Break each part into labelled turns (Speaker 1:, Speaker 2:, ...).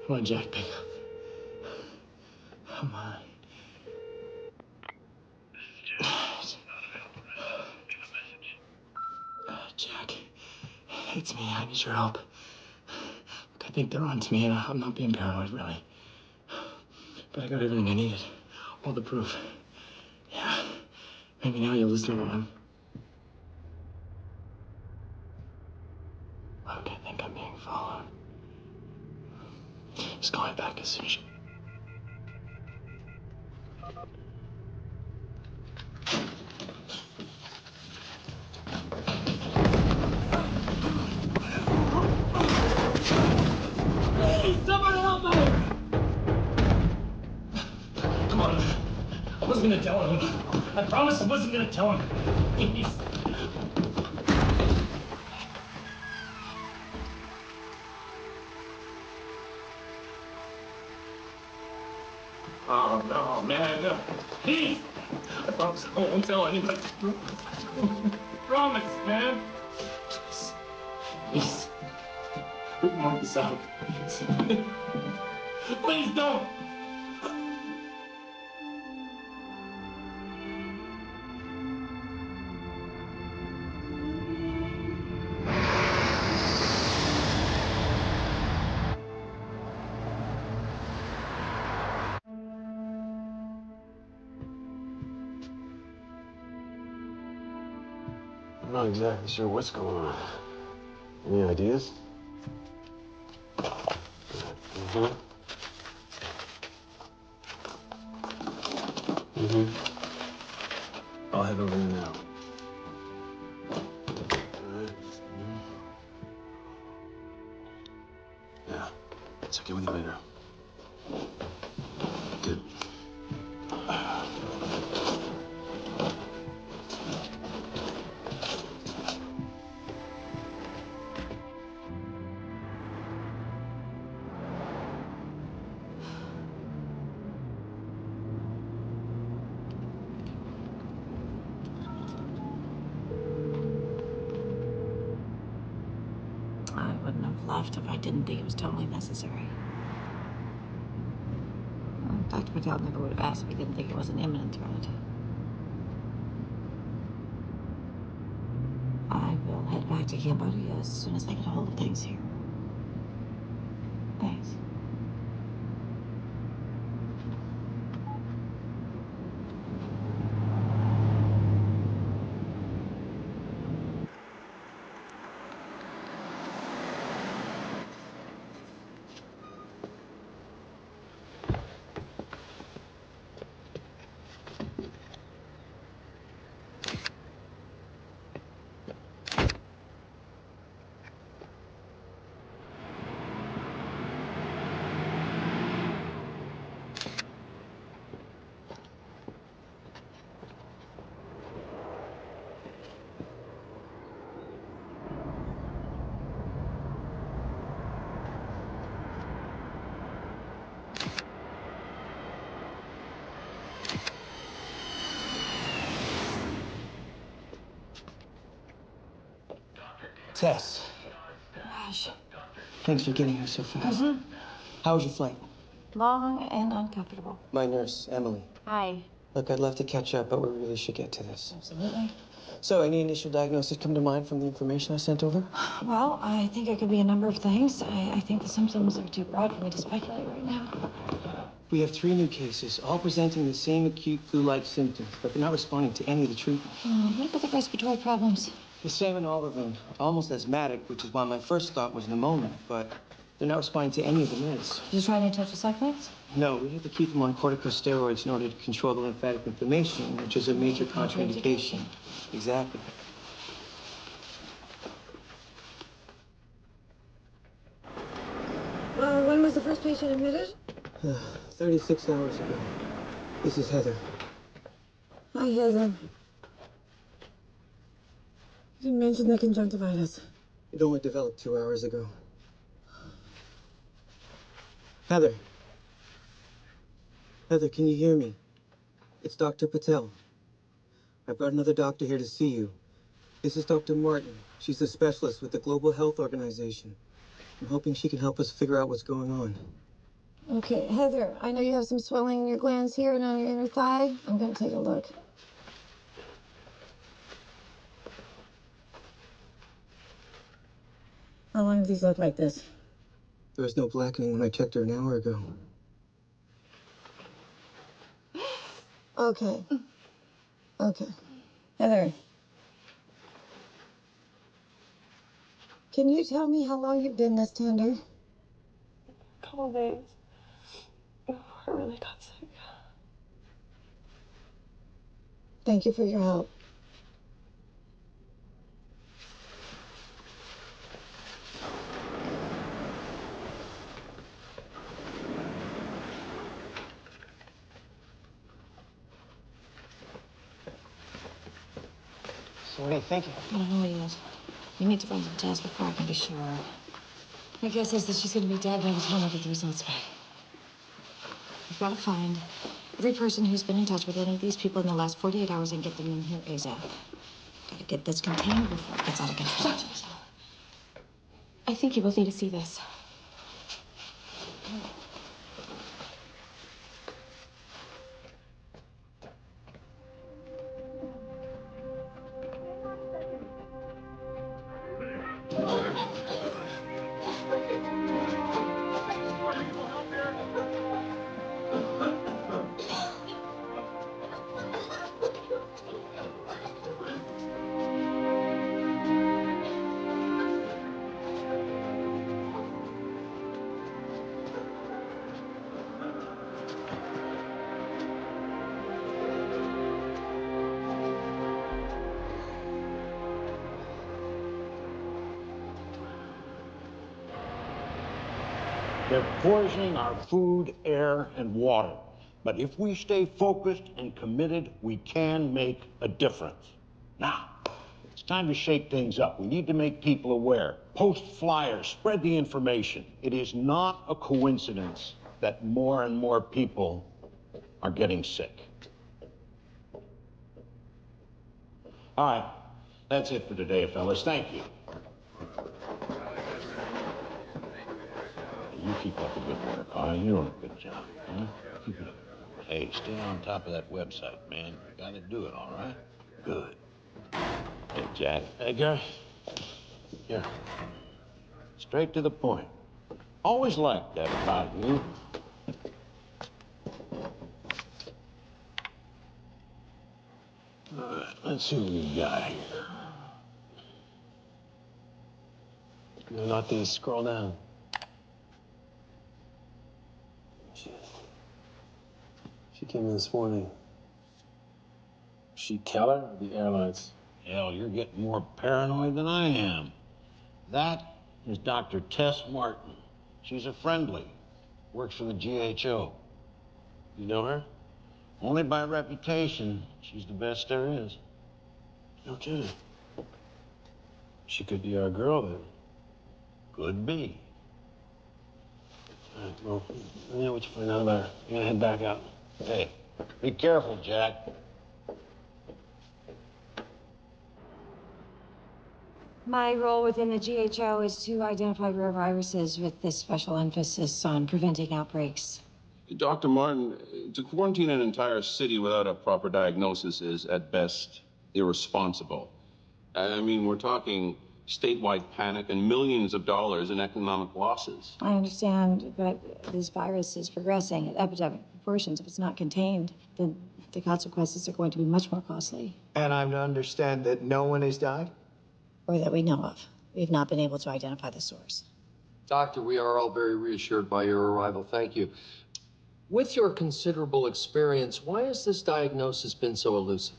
Speaker 1: Come on, Jack, pick up. Come on. Jack, it's me. I need your help. Look, I think they're onto me, and I'm not being paranoid, really. But I got everything I needed. All the proof. Yeah. Maybe now you'll listen to one. Look, I think I'm being followed. Just call me back as soon as you... Please, someone help me! Come on. I wasn't gonna tell him. I promised I wasn't gonna tell him. Please. Oh, no, man, no. Please! I promise I won't tell anybody. Promise, man. Please. We can work this out. Please don't!
Speaker 2: I'm not exactly sure what's going on. Any ideas? Mm-hmm. Mm-hmm. I'll head over there now. All right. Mm-hmm. Yeah. Check in with you later. Good.
Speaker 3: I wouldn't have left if I didn't think it was totally necessary. Well, Dr. Patel never would have asked if he didn't think it was an imminent threat. I will head back to Cambodia as soon as I get a hold of things here. Thanks.
Speaker 1: Tess,
Speaker 3: Gosh.
Speaker 1: thanks for getting here so fast. How was your flight?
Speaker 3: Long and uncomfortable.
Speaker 1: My nurse, Emily.
Speaker 3: Hi.
Speaker 1: Look, I'd love to catch up, but we really should get to this.
Speaker 3: Absolutely.
Speaker 1: So, any initial diagnosis come to mind from the information I sent over?
Speaker 3: Well, I think it could be a number of things. I think the symptoms are too broad for me to speculate right now.
Speaker 1: We have 3 new cases, all presenting the same acute flu-like symptoms, but they're not responding to any of the treatment.
Speaker 3: What about the respiratory problems?
Speaker 1: The same in all of them, almost asthmatic, which is why my first thought was pneumonia, but they're not responding to any of the meds.
Speaker 3: Did you try any tetracyclines?
Speaker 1: No, we have to keep them on corticosteroids in order to control the lymphatic inflammation, which is a major contraindication. Exactly.
Speaker 3: When was the first patient admitted?
Speaker 1: 36 hours ago. This is Heather.
Speaker 3: Hi, Heather. You didn't mention the conjunctivitis.
Speaker 1: It only developed 2 hours ago. Heather. Heather, can you hear me? It's Dr. Patel. I brought another doctor here to see you. This is Dr. Martin. She's a specialist with the Global Health Organization. I'm hoping she can help us figure out what's going on.
Speaker 3: Okay, Heather, I know you have some swelling in your glands here and on your inner thigh. I'm gonna take a look. How long have these looked like this?
Speaker 4: There was no blackening when I checked her an hour ago.
Speaker 3: Okay. Okay. Heather, can you tell me how long you've been this tender?
Speaker 5: A couple days before I really got sick.
Speaker 3: Thank you for your help.
Speaker 4: So what are you thinking?
Speaker 3: I don't know yet. We need to run some tests before I can be sure. My guess is that she's gonna be dead by the time I get the results back. We've got to find every person who's been in touch with any of these people in the last 48 hours and get them in here ASAP. Gotta get this contained before it gets out of control.
Speaker 5: I think you both need to see this.
Speaker 6: They're poisoning our food, air, and water. But if we stay focused and committed, we can make a difference. Now, it's time to shake things up. We need to make people aware. Post flyers, spread the information. It is not a coincidence that more and more people are getting sick. All right, that's it for today, fellas. Thank you. You keep up the good work, all right? You're doing a good job, huh? Keep it up. Hey, stay on top of that website, man. You gotta do it, all right? Good. Hey, Jack.
Speaker 2: Hey, Gary.
Speaker 6: Here. Straight to the point. Always liked that about you. All right, let's see what we got here.
Speaker 2: No, not these. Scroll down. She came in this morning. She Keller or the airlines?
Speaker 6: Hell, you're getting more paranoid than I am. That is Dr. Tess Martin. She's a friendly. Works for the GHO.
Speaker 2: You know her?
Speaker 6: Only by reputation. She's the best there is.
Speaker 2: Okay. She could be our girl then.
Speaker 6: Could be.
Speaker 2: All right, well, let me know what you find out about her. I'm gonna head back out.
Speaker 6: Hey, be careful, Jack.
Speaker 3: My role within the GHO is to identify rare viruses with this special emphasis on preventing outbreaks.
Speaker 7: Dr. Martin, to quarantine an entire city without a proper diagnosis is, at best, irresponsible. I mean, we're talking statewide panic and millions of dollars in economic losses.
Speaker 3: I understand, but this virus is progressing at epidemic proportions. If it's not contained, then the consequences are going to be much more costly.
Speaker 4: And I'm to understand that no one has died?
Speaker 3: Or that we know of. We've not been able to identify the source.
Speaker 8: Doctor, we are all very reassured by your arrival. Thank you. With your considerable experience, why has this diagnosis been so elusive?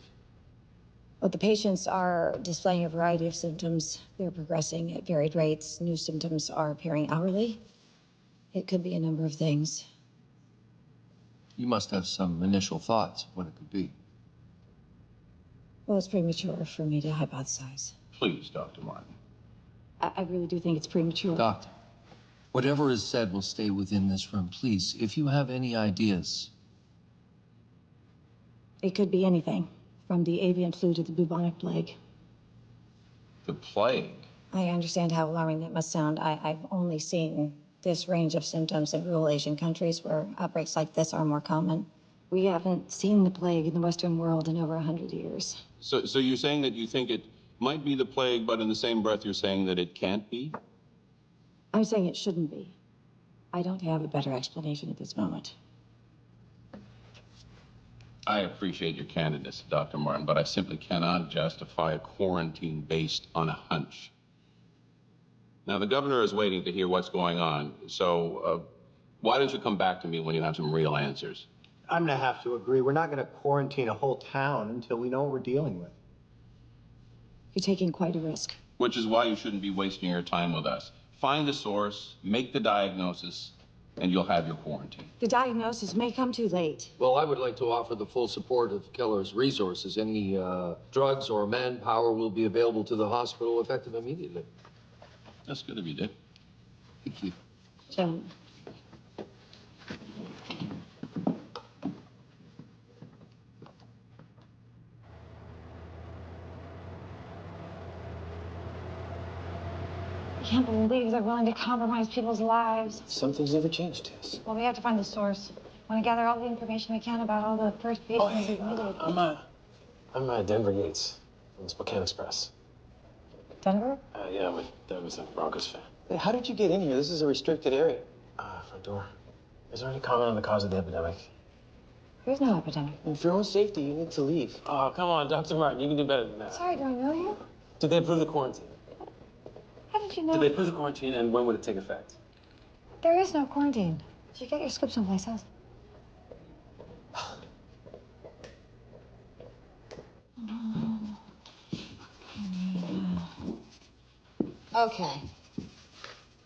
Speaker 3: Well, the patients are displaying a variety of symptoms. They're progressing at varied rates. New symptoms are appearing hourly. It could be a number of things.
Speaker 8: You must have some initial thoughts of what it could be.
Speaker 3: Well, it's premature for me to hypothesize.
Speaker 6: Please, Dr. Martin.
Speaker 3: I really do think it's premature.
Speaker 8: Doctor, whatever is said will stay within this room. Please, if you have any ideas.
Speaker 3: It could be anything, from the avian flu to the bubonic plague.
Speaker 7: The plague?
Speaker 3: I understand how alarming that must sound. I've only seen this range of symptoms in rural Asian countries where outbreaks like this are more common. We haven't seen the plague in the Western world in over 100 years.
Speaker 7: So you're saying that you think it might be the plague, but in the same breath you're saying that it can't be?
Speaker 3: I'm saying it shouldn't be. I don't have a better explanation at this moment.
Speaker 7: I appreciate your candidness, Dr. Martin, but I simply cannot justify a quarantine based on a hunch. Now, the governor is waiting to hear what's going on, so why don't you come back to me when you have some real answers?
Speaker 4: I'm gonna have to agree. We're not gonna quarantine a whole town until we know what we're dealing with.
Speaker 3: You're taking quite a risk.
Speaker 7: Which is why you shouldn't be wasting your time with us. Find the source, make the diagnosis, and you'll have your quarantine.
Speaker 3: The diagnosis may come too late.
Speaker 8: Well, I would like to offer the full support of Keller's resources. Any drugs or manpower will be available to the hospital effective immediately.
Speaker 7: That's good of you, Dick.
Speaker 8: Thank you.
Speaker 3: Gentlemen. I can't believe they're willing to compromise people's lives.
Speaker 4: Something's never changed, Tess.
Speaker 3: Well, we have to find the source. We want to gather all the information we can about all the first patients admitted.
Speaker 9: I'm Denver Yates from the Spokane Express.
Speaker 3: Denver?
Speaker 9: Yeah, that was a Broncos fan.
Speaker 4: Hey, how did you get in here? This is a restricted area.
Speaker 9: Front door. Is there any comment on the cause of the epidemic?
Speaker 3: There's no epidemic.
Speaker 4: And for your own safety, you need to leave.
Speaker 9: Oh, come on, Dr. Martin. You can do better than that.
Speaker 3: Sorry, do I know you?
Speaker 9: Did they approve the quarantine?
Speaker 3: How did you know?
Speaker 9: Did they approve the quarantine, and when would it take effect?
Speaker 3: There is no quarantine. Did you get your script someplace else? Okay.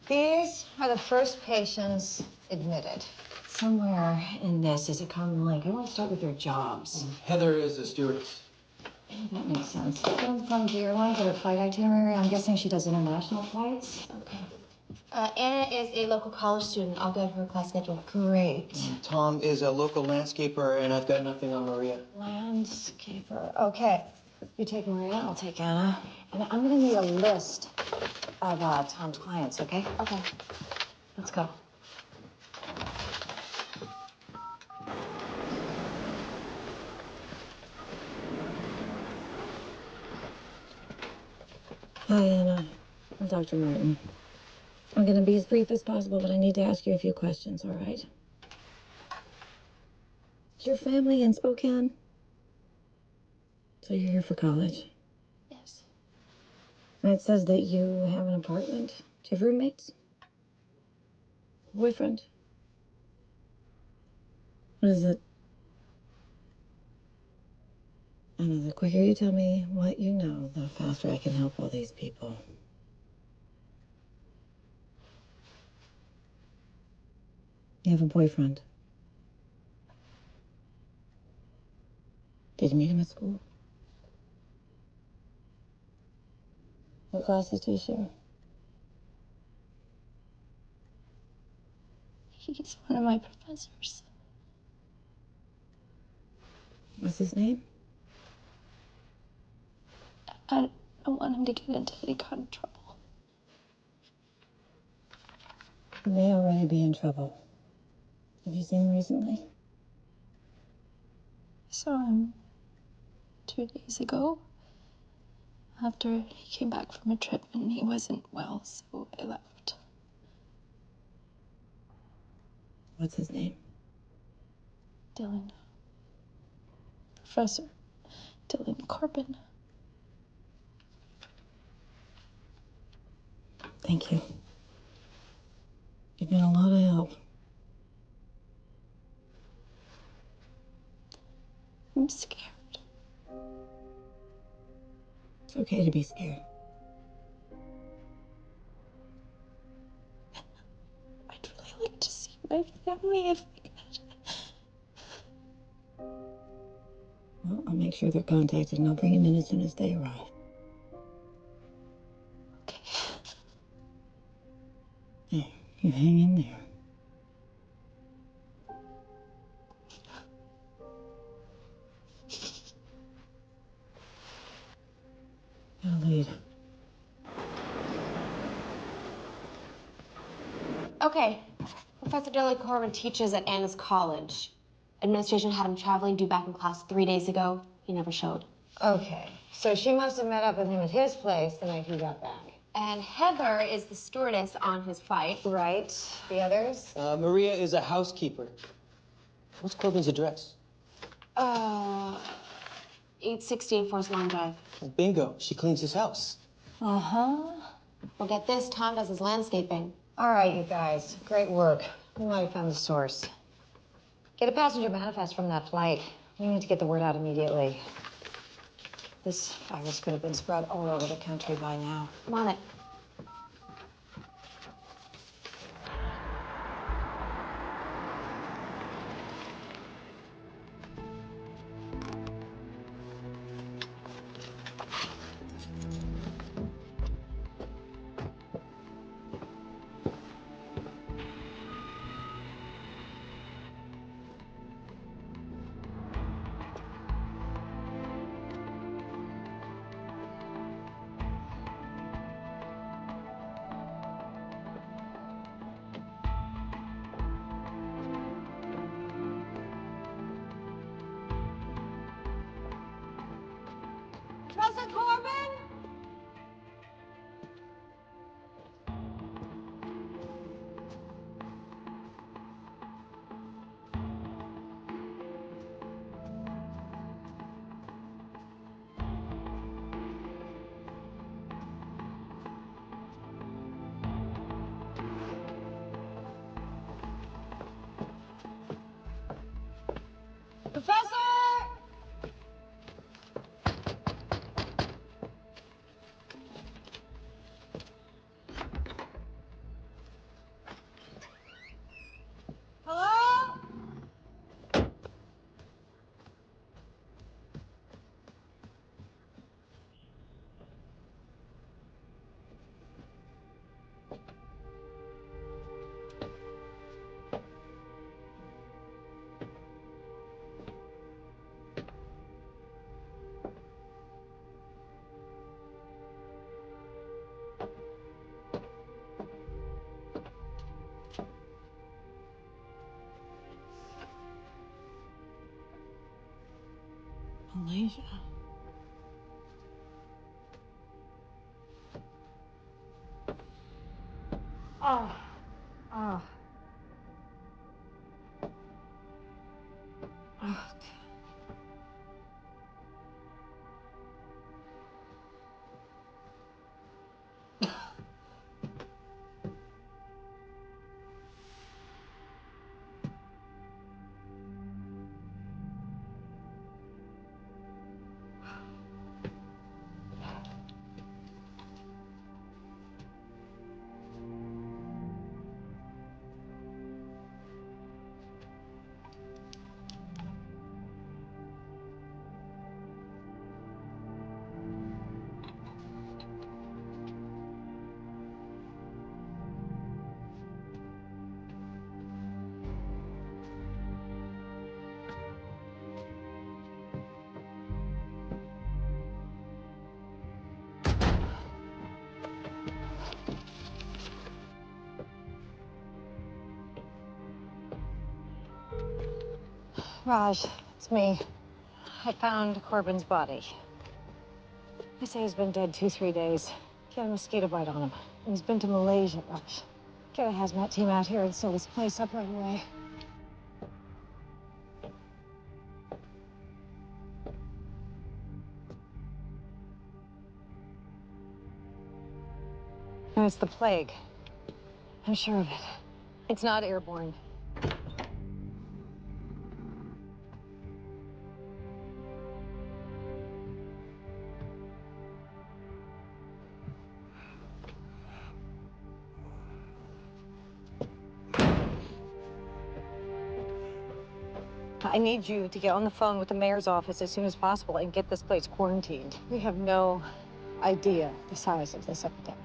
Speaker 3: These are the first patients admitted. Somewhere in this is a common link. I want to start with their jobs.
Speaker 4: Heather is a stewardess.
Speaker 3: That makes sense. From the airlines or a flight itinerary, I'm guessing she does international flights.
Speaker 5: Okay. Anna is a local college student. I'll go over her class schedule.
Speaker 3: Great.
Speaker 4: Tom is a local landscaper, and I've got nothing on Maria.
Speaker 3: Landscaper. Okay. You take Maria, I'll take Anna. And I'm gonna need a list of Tom's clients, okay?
Speaker 5: Okay.
Speaker 3: Let's go. Hi, Anna. I'm Dr. Martin. I'm gonna be as brief as possible, but I need to ask you a few questions, all right? Is your family in Spokane? So you're here for college?
Speaker 5: Yes.
Speaker 3: And it says that you have an apartment. Do you have roommates? Boyfriend? What is it? Anna, the quicker you tell me what you know, the faster I can help all these people. You have a boyfriend. Did you meet him at school? What classes do you share?
Speaker 5: He's one of my professors.
Speaker 3: What's his name?
Speaker 5: I don't want him to get into any kind of trouble.
Speaker 3: He may already be in trouble. Have you seen him recently?
Speaker 5: I saw him 2 days ago after he came back from a trip and he wasn't well, so I left.
Speaker 3: What's his name?
Speaker 5: Dylan. Professor Dylan Corbin.
Speaker 3: Thank you. You've been a lot of help.
Speaker 5: I'm scared.
Speaker 3: It's okay to be scared.
Speaker 5: I'd really like to see my family if I could.
Speaker 3: Well, I'll make sure they're contacted and I'll bring them in as soon as they arrive.
Speaker 5: Okay.
Speaker 3: Yeah, you hang in there. I'll lead.
Speaker 10: Okay. Professor Dillon Corbin teaches at Anna's college. Administration had him traveling due back in class 3 days ago. He never showed.
Speaker 3: Okay, so she must have met up with him at his place the night he got back.
Speaker 10: And Heather is the stewardess on his flight.
Speaker 3: Right. The others?
Speaker 11: Maria is a housekeeper. What's Corbin's address?
Speaker 10: 816 Forest Lawn Drive.
Speaker 11: Bingo. She cleans his house.
Speaker 3: Uh-huh.
Speaker 10: Well, get this. Tom does his landscaping.
Speaker 3: All right, you guys. Great work. We might have found the source. Get a passenger manifest from that flight. We need to get the word out immediately. This virus could have been spread all over the country by now.
Speaker 10: I'm on it. Professor Corbin? Professor! Hello?
Speaker 3: Malaysia. Oh. Oh. Oh. Raj, it's me. I found Corbin's body. They say he's been dead 2-3 days. He had a mosquito bite on him. And he's been to Malaysia, Raj. Get a hazmat team out here and seal this place up right away. And it's the plague. I'm sure of it. It's not airborne. I need you to get on the phone with the mayor's office as soon as possible and get this place quarantined. We have no idea the size of this epidemic.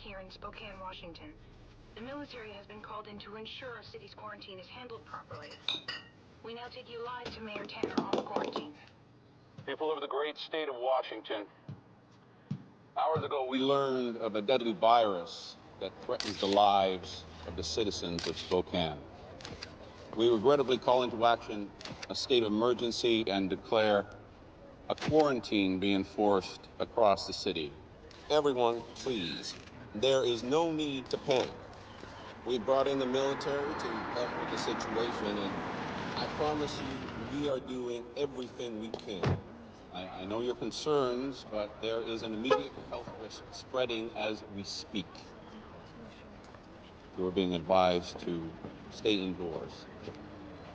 Speaker 12: here in Spokane, Washington. The military has been called in to ensure our city's quarantine is handled properly. We now take you live to Mayor Tanner on quarantine.
Speaker 7: People of the great state of Washington, hours ago we learned of a deadly virus that threatens the lives of the citizens of Spokane. We regrettably call into action a state of emergency and declare a quarantine be enforced across the city. Everyone, please, there is no need to panic. We brought in the military to help with the situation, and I promise you, we are doing everything we can. I know your concerns, but there is an immediate health risk spreading as we speak. You are being advised to stay indoors.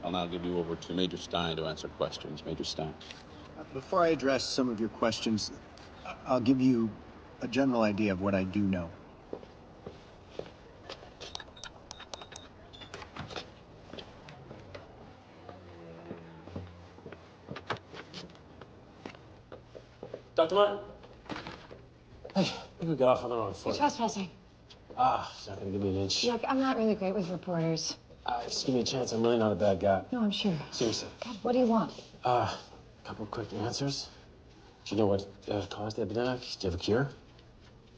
Speaker 7: I'll now give you over to Major Stein to answer questions. Major Stein.
Speaker 4: Before I address some of your questions, I'll give you a general idea of what I do know.
Speaker 9: Dr. Martin? Hey, I think we got off on the wrong
Speaker 3: You're
Speaker 9: foot.
Speaker 3: trespassing.
Speaker 9: She's not gonna give me an inch.
Speaker 3: Look, I'm not really great with reporters.
Speaker 9: Just give me a chance. I'm really not a bad guy.
Speaker 3: No, I'm sure.
Speaker 9: Seriously.
Speaker 3: God, what do you want?
Speaker 9: A couple quick answers. Do you know what caused the epidemic? Do you have a cure?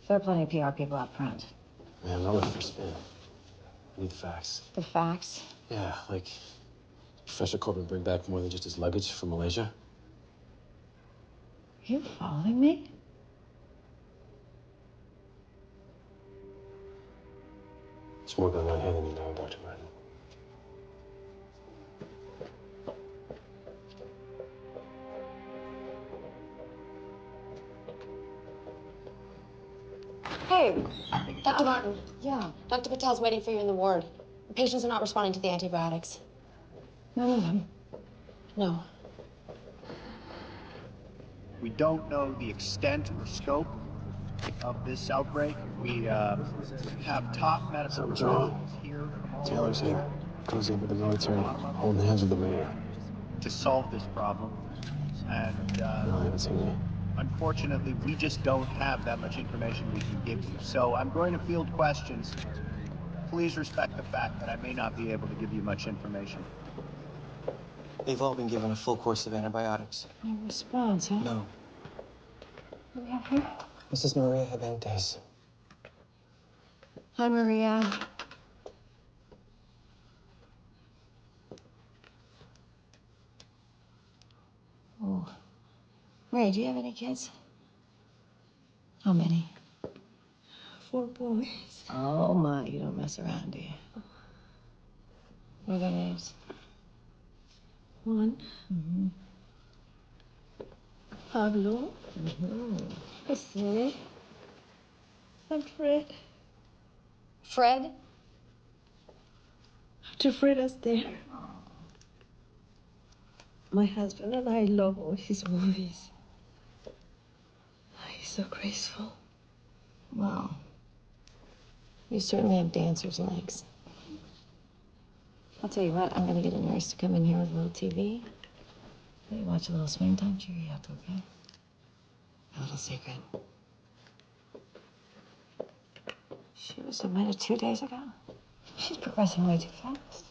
Speaker 3: There are plenty of PR people up front.
Speaker 9: Man, I'm not looking for spin. I need the facts.
Speaker 3: The facts?
Speaker 9: Yeah, like, Professor Corbin bring back more than just his luggage from Malaysia?
Speaker 3: Are you following me?
Speaker 9: It's more going on here than you know, Dr. Martin.
Speaker 10: Hey, Dr. Martin.
Speaker 3: Yeah.
Speaker 10: Dr. Patel's waiting for you in the ward. The patients are not responding to the antibiotics.
Speaker 3: None of them.
Speaker 10: No.
Speaker 4: We don't know the extent or scope of this outbreak. We have top medical
Speaker 9: Something's wrong.
Speaker 4: professionals here
Speaker 9: Taylor's here. Goes in with the military, holding hands with the mayor.
Speaker 4: to solve this problem. And
Speaker 9: No, I haven't seen me.
Speaker 4: unfortunately, we just don't have that much information we can give you. So I'm going to field questions. Please respect the fact that I may not be able to give you much information.
Speaker 11: They've all been given a full course of antibiotics.
Speaker 3: No response, huh?
Speaker 11: No.
Speaker 3: What do we have here?
Speaker 11: Mrs. Maria Habentes.
Speaker 3: Hi, Maria. Oh. Ray, do you have any kids? How many?
Speaker 5: 4 boys.
Speaker 3: Oh, my. You don't mess around, do you? What are their names?
Speaker 5: One,
Speaker 3: Mm-hmm.
Speaker 5: Pablo,
Speaker 3: Mm-hmm.
Speaker 5: Jose, and Fred.
Speaker 10: Fred?
Speaker 5: After Fred is there. My husband and I love all his movies. He's so graceful.
Speaker 3: Wow. You certainly have dancer's legs. I'll tell you what, I'm gonna get a nurse to come in here with a little TV. Let you watch a little swing time, cheer you up, okay? A little secret. She was admitted 2 days ago. She's progressing way too fast.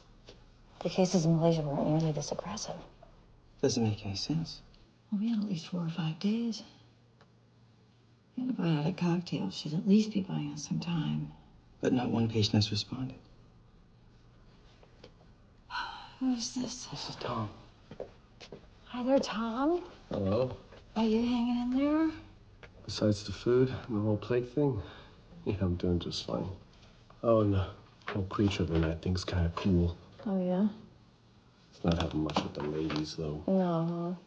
Speaker 3: The cases in Malaysia weren't nearly this aggressive.
Speaker 11: Doesn't make any sense.
Speaker 3: Well, we had at least 4 or 5 days. Antibiotic cocktail should at least be buying us some time.
Speaker 11: But not one patient has responded.
Speaker 3: Who's this?
Speaker 11: This is Tom.
Speaker 3: Hi there, Tom.
Speaker 2: Hello?
Speaker 3: Are you hanging in there?
Speaker 2: Besides the food and the whole plague thing, yeah, I'm doing just fine. Oh, and the whole creature of the night thing's kind of cool.
Speaker 3: Oh, yeah?
Speaker 2: It's not having much with the ladies, though.
Speaker 3: No.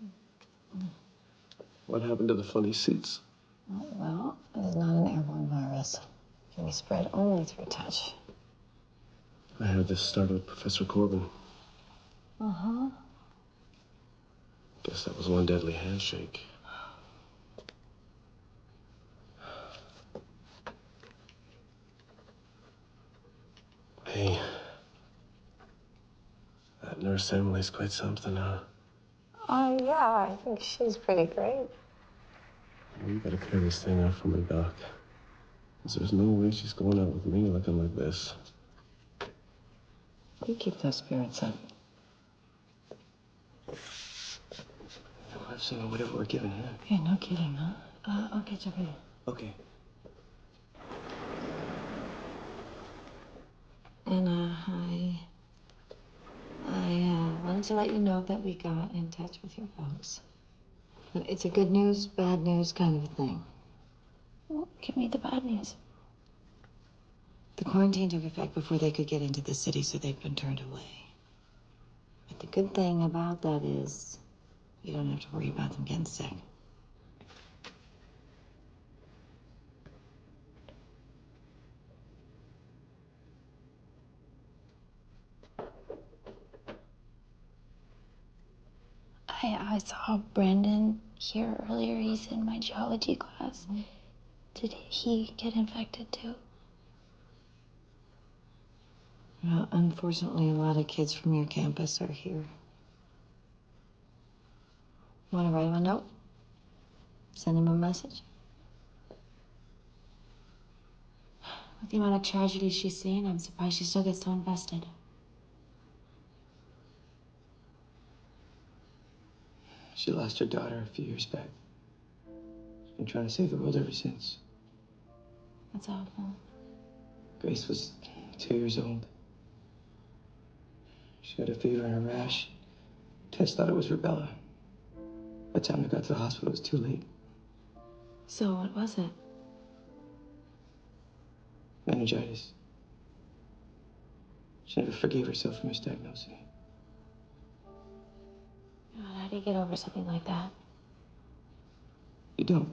Speaker 2: What happened to the funny seats?
Speaker 3: Oh, well, it is not an airborne virus. It can be spread only through touch.
Speaker 2: I heard this started with Professor Corbin.
Speaker 3: Uh-huh.
Speaker 2: Guess that was one deadly handshake. Hey, that nurse Emily's quite something, huh?
Speaker 3: Yeah, I think she's pretty great.
Speaker 2: You gotta clear this thing up for me, Doc. There's no way she's going out with me looking like this.
Speaker 3: You keep those spirits up.
Speaker 1: I've seen whatever we're given here.
Speaker 3: Yeah, no kidding, huh? I'll catch up with you.
Speaker 1: Okay.
Speaker 3: Anna, I wanted to let you know that we got in touch with your folks. It's a good news, bad news kind of a thing.
Speaker 5: Well, give me the bad news.
Speaker 3: The quarantine took effect before they could get into the city, so they've been turned away. But the good thing about that is you don't have to worry about them getting sick.
Speaker 5: I saw Brandon here earlier. He's in my geology class. Did he get infected too?
Speaker 3: Well, unfortunately, a lot of kids from your campus are here. Want to write him a note? Send him a message? With the amount of tragedy she's seen, I'm surprised she still gets so invested.
Speaker 1: She lost her daughter a few years back. She's been trying to save the world ever since.
Speaker 3: That's awful.
Speaker 1: Grace was 2 years old. She had a fever and a rash. Tess thought it was rubella. By the time we got to the hospital, it was too late.
Speaker 3: So what was it?
Speaker 1: Meningitis. She never forgave herself for misdiagnosing it.
Speaker 3: God, how do you get over something like that?
Speaker 1: You don't.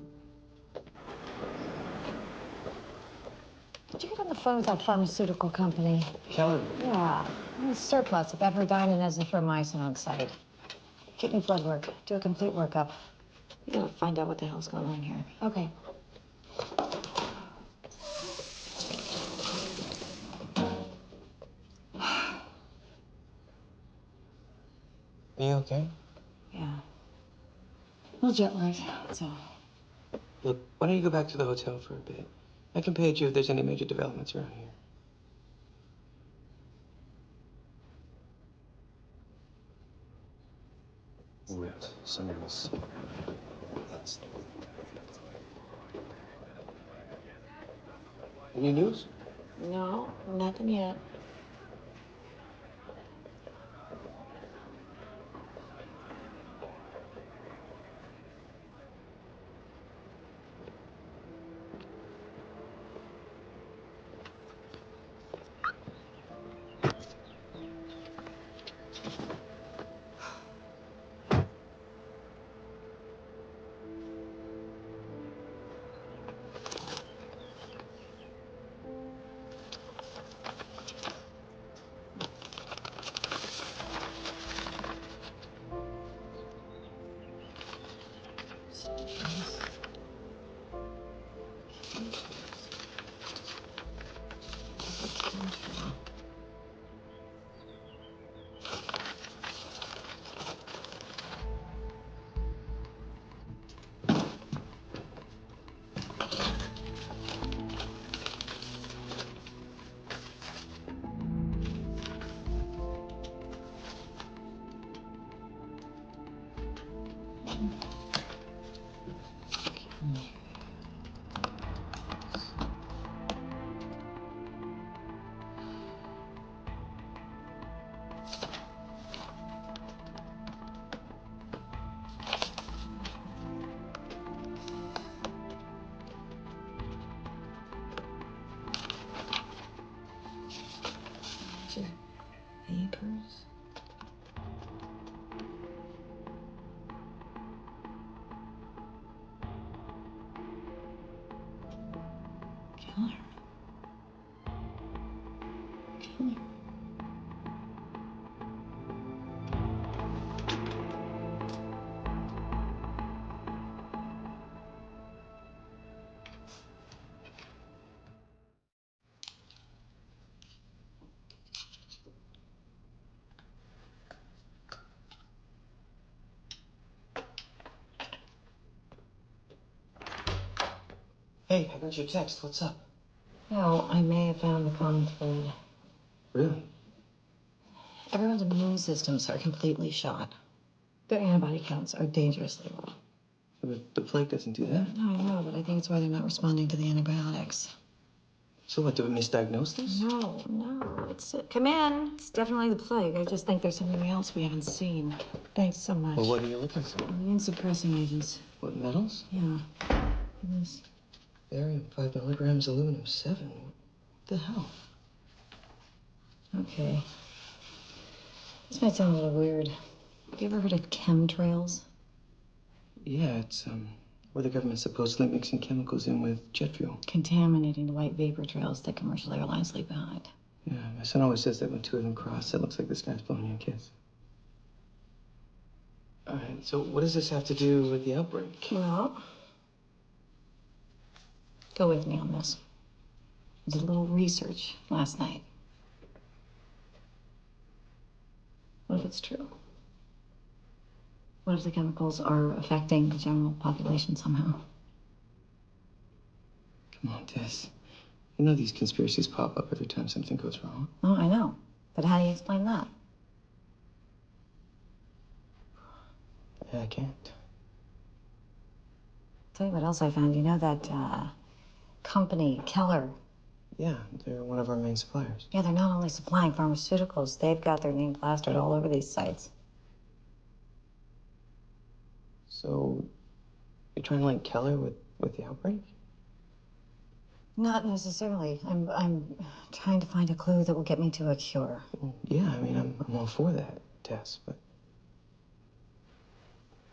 Speaker 3: Did you get on the phone with that pharmaceutical company?
Speaker 1: Keller.
Speaker 3: Yeah. It's surplus of betadine and azithromycin on site. Kidney blood work. Do a complete workup. You gotta find out what the hell's going on here. Okay.
Speaker 1: Are you okay?
Speaker 3: Yeah. A little jet lagged, that's all.
Speaker 1: Look, why don't you go back to the hotel for a bit? I can page you if there's any major developments around here.
Speaker 2: Wait, someone else. That's the
Speaker 1: Any news?
Speaker 3: No, nothing yet. Papers. Killer. Killer.
Speaker 1: Hey, I got your text. What's up?
Speaker 3: No, I may have found the common thread.
Speaker 11: Really?
Speaker 3: Everyone's immune systems are completely shot. Their antibody counts are dangerously low.
Speaker 11: But the plague doesn't do that.
Speaker 3: No, I know, but I think it's why they're not responding to the antibiotics.
Speaker 11: So what, do we misdiagnose this?
Speaker 3: No, come in. It's definitely the plague. I just think there's something else we haven't seen. Thanks so much.
Speaker 11: Well, what are you looking for?
Speaker 3: Immune suppressing agents.
Speaker 11: What, metals?
Speaker 3: Yeah. This.
Speaker 11: Barium, 5 milligrams, aluminum, 7. What the hell?
Speaker 3: Okay. This might sound a little weird. Have you ever heard of chemtrails?
Speaker 11: Yeah, it's, where the government's supposedly mixing chemicals in with jet fuel.
Speaker 3: Contaminating the white vapor trails that commercial airlines leave behind.
Speaker 11: Yeah, my son always says that when two of them cross, it looks like the sky's blowing you a kiss. All right, so what does this have to do with the outbreak?
Speaker 3: Well, go with me on this. I did a little research last night. What if it's true? What if the chemicals are affecting the general population somehow?
Speaker 11: Come on, Tess. You know these conspiracies pop up every time something goes wrong.
Speaker 3: Oh, I know. But how do you explain that?
Speaker 11: Yeah, I can't.
Speaker 3: Tell you what else I found. You know that company, Keller?
Speaker 11: Yeah, they're one of our main suppliers.
Speaker 3: Yeah, they're not only supplying pharmaceuticals, they've got their name plastered all over these sites.
Speaker 11: So, you're trying to link Keller with the outbreak?
Speaker 3: Not necessarily. I'm trying to find a clue that will get me to a cure.
Speaker 11: Well, yeah, I mean, I'm all for that, Tess, but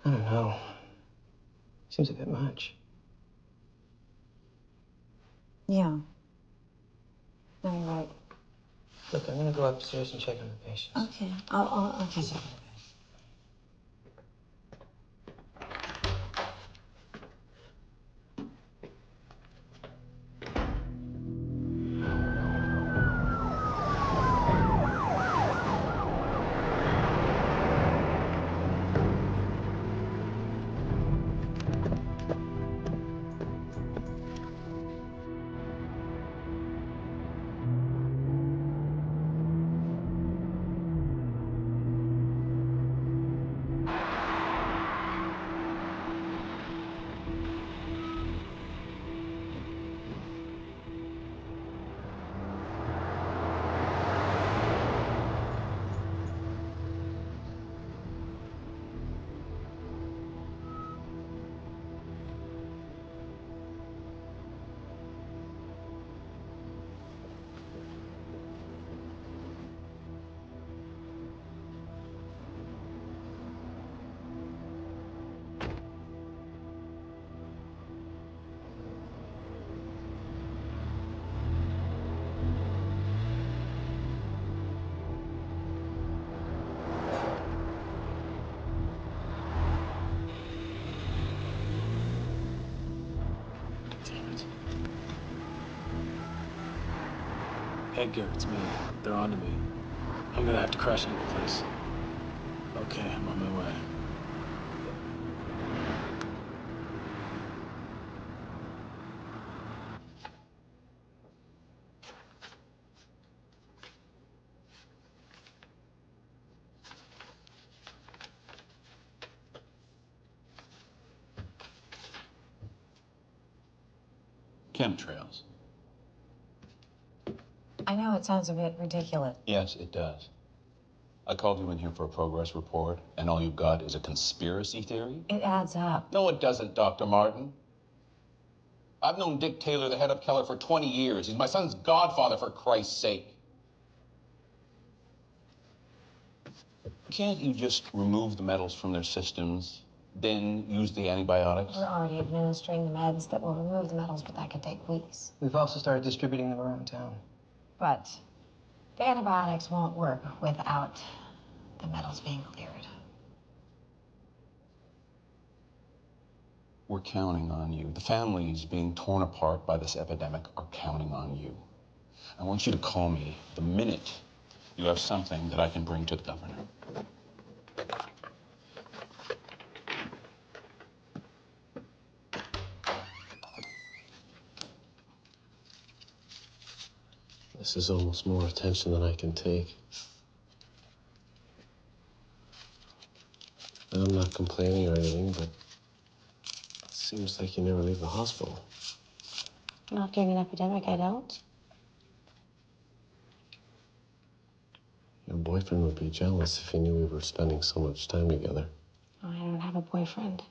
Speaker 11: I don't know. Seems a bit much.
Speaker 3: Yeah. No, you're right.
Speaker 11: Look, I'm gonna go upstairs and check on the patients.
Speaker 3: Okay. I'll catch up.
Speaker 1: Edgar, it's me. They're on to me. I'm gonna have to crash into the place. Okay, I'm on my way.
Speaker 7: Chemtrails.
Speaker 3: I know it sounds a bit ridiculous.
Speaker 7: Yes, it does. I called you in here for a progress report, and all you've got is a conspiracy theory?
Speaker 3: It adds up.
Speaker 7: No, it doesn't, Dr. Martin. I've known Dick Taylor, the head of Keller, for 20 years. He's my son's godfather, for Christ's sake. Can't you just remove the metals from their systems, then use the antibiotics?
Speaker 3: We're already administering the meds that will remove the metals, but that could take weeks.
Speaker 11: We've also started distributing them around town.
Speaker 3: But the antibiotics won't work without the metals being cleared.
Speaker 7: We're counting on you. The families being torn apart by this epidemic are counting on you. I want you to call me the minute you have something that I can bring to the governor.
Speaker 2: This is almost more attention than I can take. And I'm not complaining or anything, but it seems like you never leave the hospital.
Speaker 10: Not during an epidemic, I don't.
Speaker 2: Your boyfriend would be jealous if he knew we were spending so much time together.
Speaker 10: Oh, I don't have a boyfriend.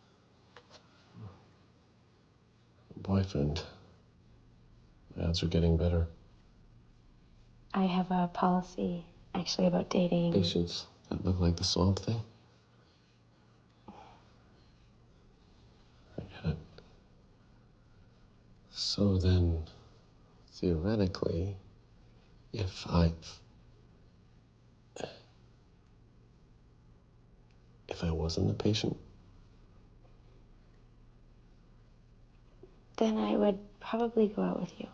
Speaker 2: Boyfriend. The odds are getting better.
Speaker 10: I have a policy, actually, about dating.
Speaker 2: Patients that look like the Swamp Thing? I get it. So then, theoretically, if I wasn't a patient,
Speaker 10: Then I would probably go out with you.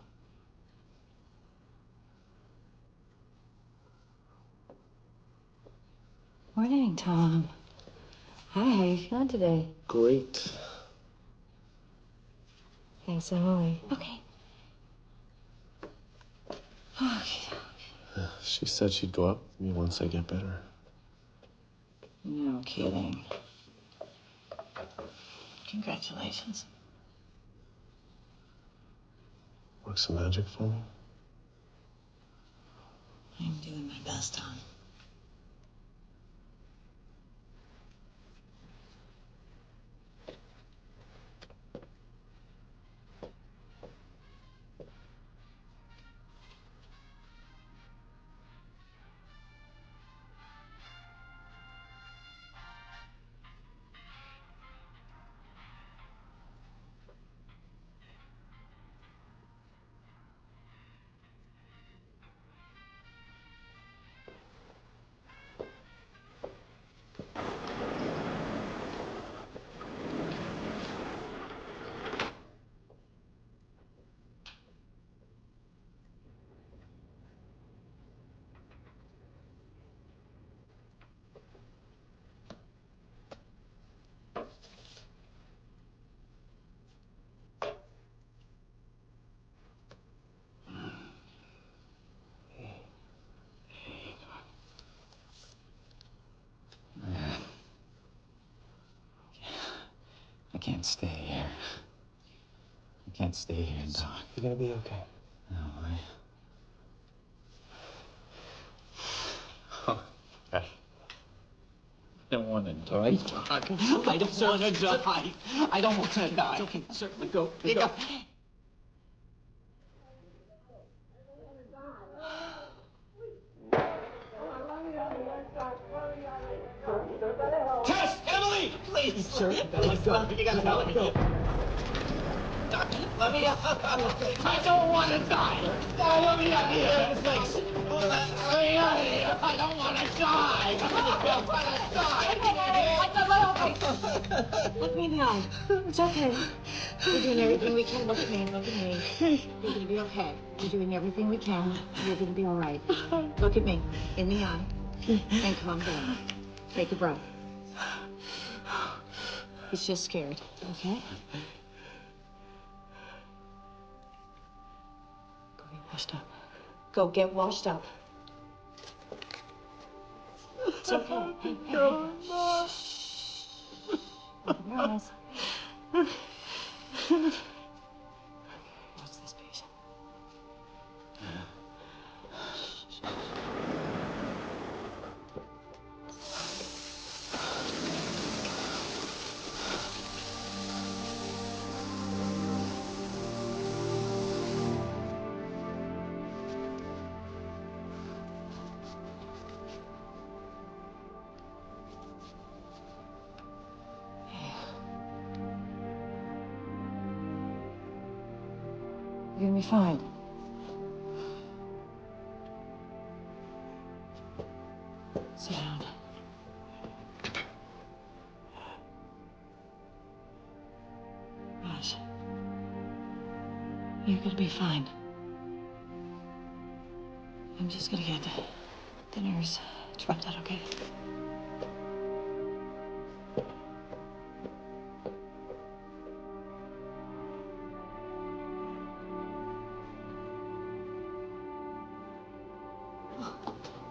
Speaker 3: Morning, Tom. Hi, how you feeling today?
Speaker 2: great.
Speaker 3: Thanks, Emily. Okay. Okay.
Speaker 2: She said she'd go up with me once I get better.
Speaker 3: No kidding. Congratulations.
Speaker 2: Work some magic for me?
Speaker 3: I'm doing my best, Tom.
Speaker 1: I can't stay here. I can't stay here, Doc.
Speaker 11: You're gonna be okay.
Speaker 1: No, I don't want to die, Doc. I don't want to die. I don't want to die.
Speaker 11: Okay, sir, let go.
Speaker 1: Go. Tess! Emily! Please!
Speaker 11: Sir, you gotta let go.
Speaker 1: Doc, let me out. I don't want to die. Let me out of here. Please. Let me out of here. I don't want to die. I don't want to die.
Speaker 3: Look me now. It's okay. We're doing everything we can. Look at me. Look at me. You're gonna be okay. We're doing everything we can. You're gonna be all right. Look at me in the eye and calm down. Take a breath. He's just scared. Okay. Go get washed up. Go get washed up. It's okay. Hey, hey, hey. Shh. Open your eyes. What's this patient? You're gonna be fine. Sit down. Gosh. You're gonna be fine. I'm just gonna get the nurse to wrap that, okay?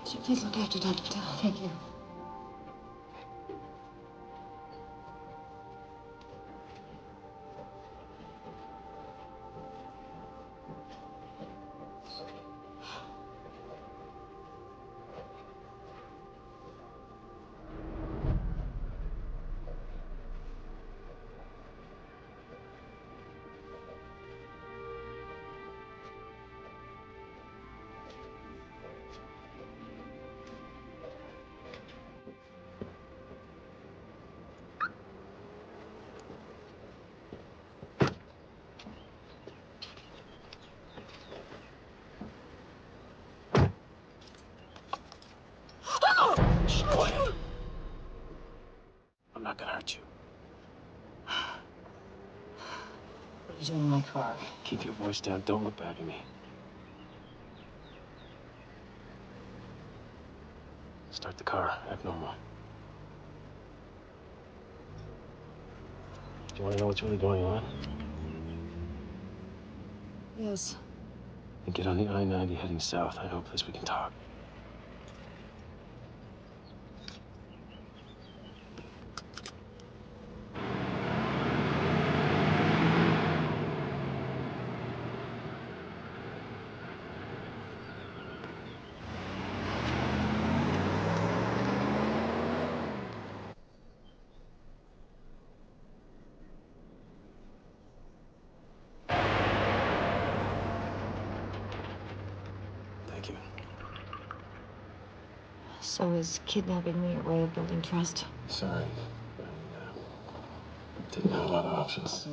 Speaker 3: Please look after Dr. Patel. Thank you.
Speaker 9: I'm not gonna hurt you.
Speaker 3: What are you doing in my car?
Speaker 9: Keep your voice down. Don't look back at me. Start the car. Act normal. Do you want to know what's really going on?
Speaker 3: Yes.
Speaker 9: Then get on the I-90 heading south. I know a place we can talk. Thank you.
Speaker 3: So is kidnapping me your way of building trust?
Speaker 9: Sorry. I didn't have a lot of options.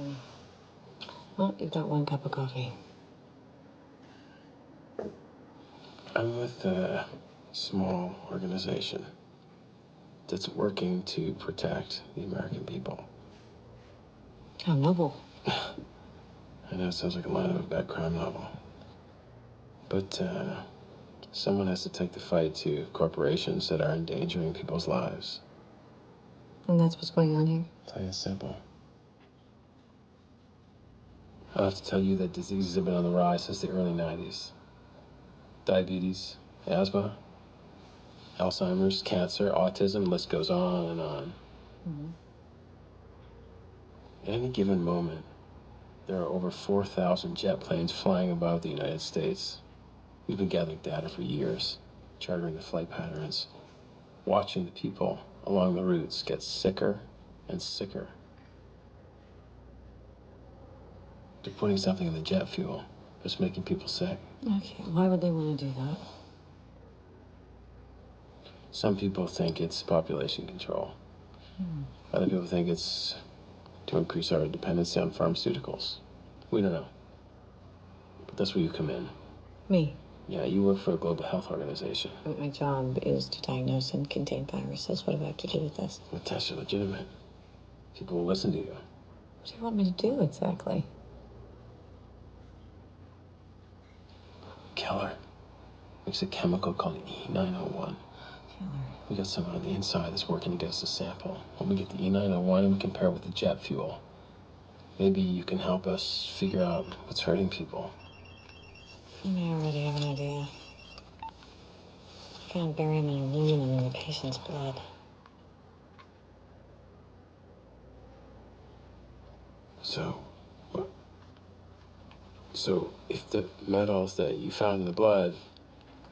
Speaker 3: Well, you've got one cup of coffee.
Speaker 9: I'm with a small organization that's working to protect the American people.
Speaker 3: How noble.
Speaker 9: I know it sounds like a line of a bad crime novel. But someone has to take the fight to corporations that are endangering people's lives.
Speaker 3: And that's what's going on here?
Speaker 9: I'll tell you it's simple. I'll have to tell you that diseases have been on the rise since the early 90s. Diabetes, asthma, Alzheimer's, cancer, autism, list goes on and on.
Speaker 3: Mm-hmm.
Speaker 9: At any given moment, there are over 4,000 jet planes flying above the United States. We've been gathering data for years, charting the flight patterns, watching the people along the routes get sicker and sicker. They're putting something in the jet fuel that's making people sick.
Speaker 3: Okay, why would they want to do that?
Speaker 9: Some people think it's population control. Other people think it's to increase our dependency on pharmaceuticals. We don't know. But that's where you come in.
Speaker 3: Me?
Speaker 9: Yeah, you work for a global health organization.
Speaker 3: But my job is to diagnose and contain viruses. What do I have to do with this?
Speaker 9: The tests are legitimate. People will listen to you.
Speaker 3: What do you want me to do exactly?
Speaker 9: Killer makes a chemical called E901.
Speaker 3: Killer.
Speaker 9: We got someone on the inside that's working to get us a sample. When we get the E901 and we compare it with the jet fuel, maybe you can help us figure out what's hurting people.
Speaker 3: I may already have an idea. I found barium and aluminum in the patient's blood.
Speaker 9: So if the metals that you found in the blood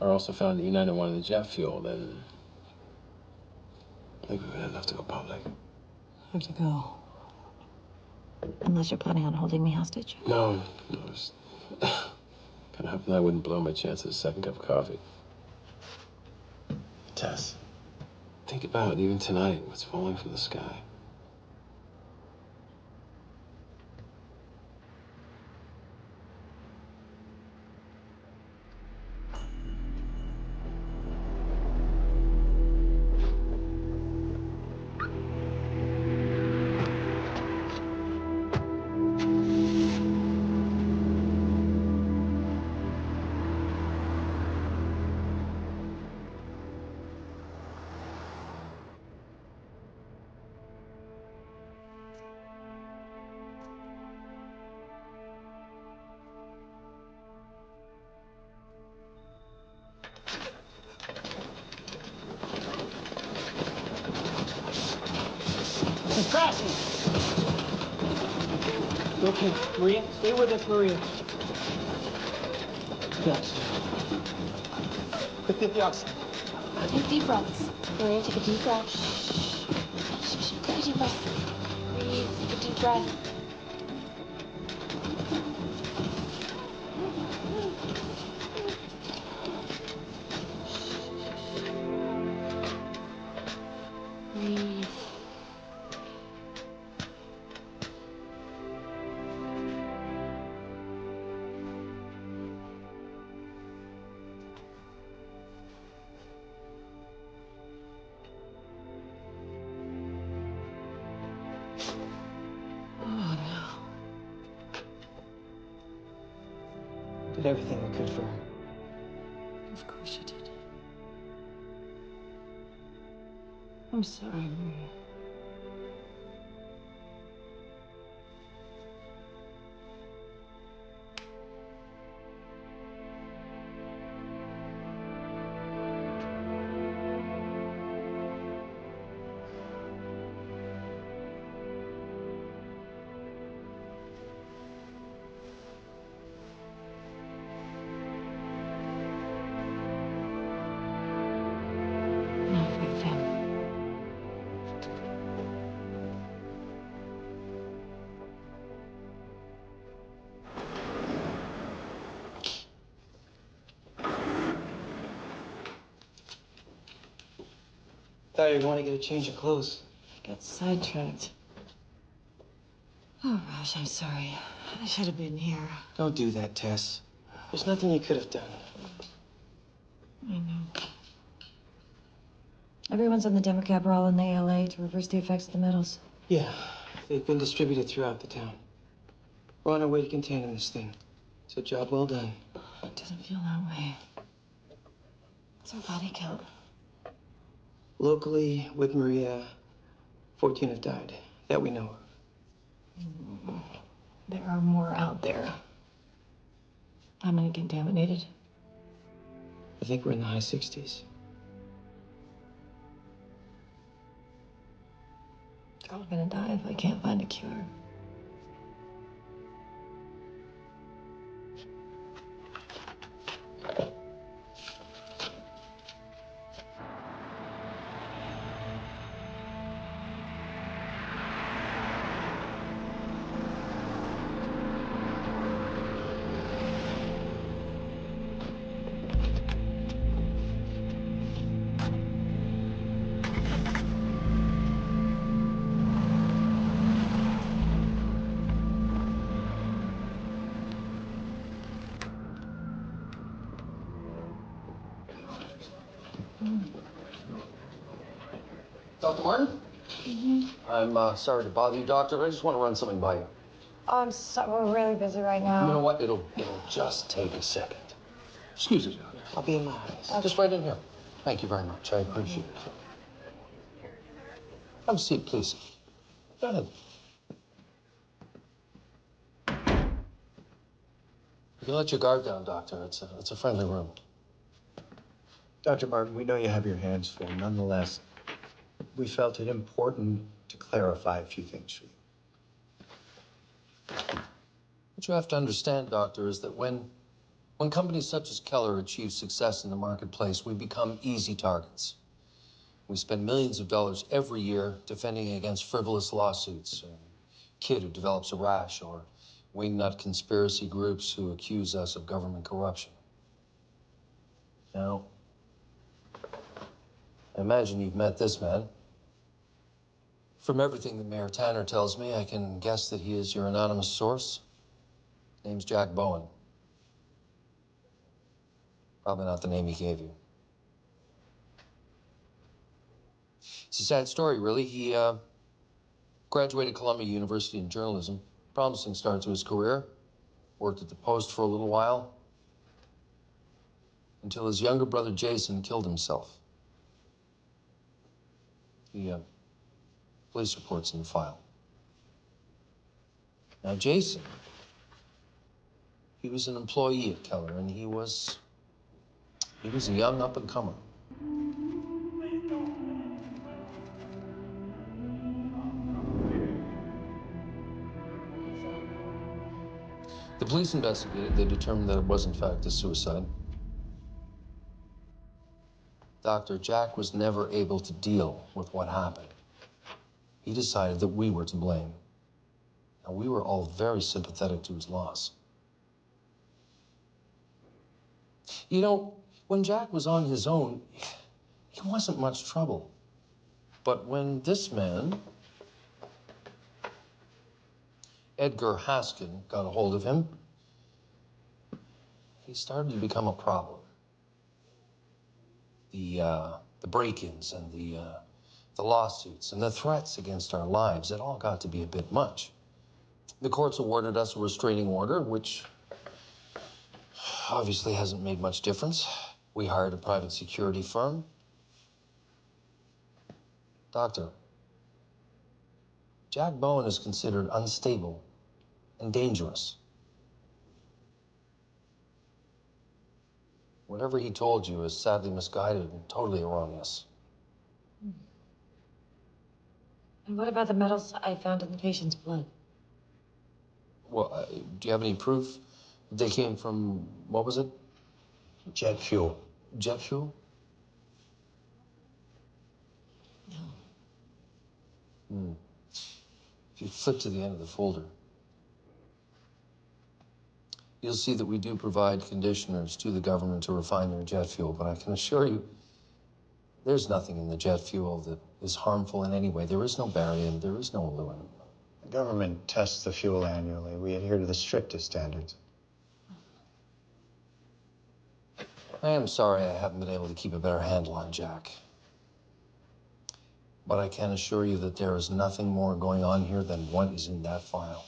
Speaker 9: are also found in the E901 in the jet fuel, then I think we would have to go public.
Speaker 3: I have to go. Unless you're planning on holding me hostage.
Speaker 9: No, I was kind of hoping I wouldn't blow my chance at a second cup of coffee. Tess, think about, even tonight, what's falling from the sky.
Speaker 11: crashing! You okay, Maria? Stay with us, Maria. Yes. Quick, the oxygen.
Speaker 10: Take deep breaths. Maria, take a deep breath. Shh. Take a deep breath. Breathe. Take a deep breath. Breathe.
Speaker 11: Did everything we could for her.
Speaker 3: Of course you did. I'm sorry, Maria. Not for your family.
Speaker 11: Thought you were going to get a change of clothes.
Speaker 3: I got sidetracked. Oh, Raj, I'm sorry. I should have been here.
Speaker 11: Don't do that, Tess. There's nothing you could have done.
Speaker 3: I know. Everyone's on the demo cab roll in the ALA to reverse the effects of the metals.
Speaker 11: Yeah, they've been distributed throughout the town. We're on our way to containing this thing. It's a job well done.
Speaker 3: It doesn't feel that way. What's our body count?
Speaker 11: Locally, with Maria, 14 have died that we know of.
Speaker 3: There are more out there. How many contaminated?
Speaker 11: I think we're in the high 60s.
Speaker 3: They're all gonna die if I can't find a cure.
Speaker 8: Dr. Martin? I'm sorry to bother you, Doctor. I just want to run something by you.
Speaker 3: Oh, I'm sorry. We're really busy right now.
Speaker 8: You know what? It'll just take a second. Excuse me, Doctor.
Speaker 11: I'll be in my office.
Speaker 8: Just right in here. Thank you very much. I appreciate it. Have a seat, please. Go ahead. You can let your guard down, Doctor. It's a friendly room.
Speaker 4: Dr. Martin, we know you have your hands full. Nonetheless, we felt it important to clarify a few things for you.
Speaker 8: What you have to understand, Doctor, is that when companies such as Keller achieve success in the marketplace, we become easy targets. We spend millions of dollars every year defending against frivolous lawsuits. A kid who develops a rash, or wingnut conspiracy groups who accuse us of government corruption. Now, I imagine you've met this man. From everything that Mayor Tanner tells me, I can guess that he is your anonymous source. Name's Jack Bowen. Probably not the name he gave you. It's a sad story, really. He graduated Columbia University in journalism. Promising start to his career. Worked at the Post for a little while. Until his younger brother, Jason, killed himself. The police report's in the file. Now, Jason, he was an employee at Keller, and he was a young up-and-comer. police investigated. They determined that it was, in fact, a suicide. Doctor, Jack was never able to deal with what happened. He decided that we were to blame. And we were all very sympathetic to his loss. You know, when Jack was on his own, he wasn't much trouble. But when this man, Edgar Haskin, got a hold of him, he started to become a problem. The break-ins and the lawsuits and the threats against our lives, it all got to be a bit much. The courts awarded us a restraining order, which obviously hasn't made much difference. We hired a private security firm. Doctor, Jack Bowen is considered unstable and dangerous. Whatever he told you is sadly misguided and totally erroneous.
Speaker 3: And what about the metals I found in the patient's blood?
Speaker 8: Well, do you have any proof they came from, what was it?
Speaker 4: Jet fuel.
Speaker 8: Jet fuel?
Speaker 3: No.
Speaker 8: If you flip to the end of the folder, you'll see that we do provide conditioners to the government to refine their jet fuel, but I can assure you, there's nothing in the jet fuel that is harmful in any way. There is no barium, there is no aluminum.
Speaker 4: The government tests the fuel annually. We adhere to the strictest standards.
Speaker 8: I am sorry I haven't been able to keep a better handle on Jack. But I can assure you that there is nothing more going on here than what is in that file.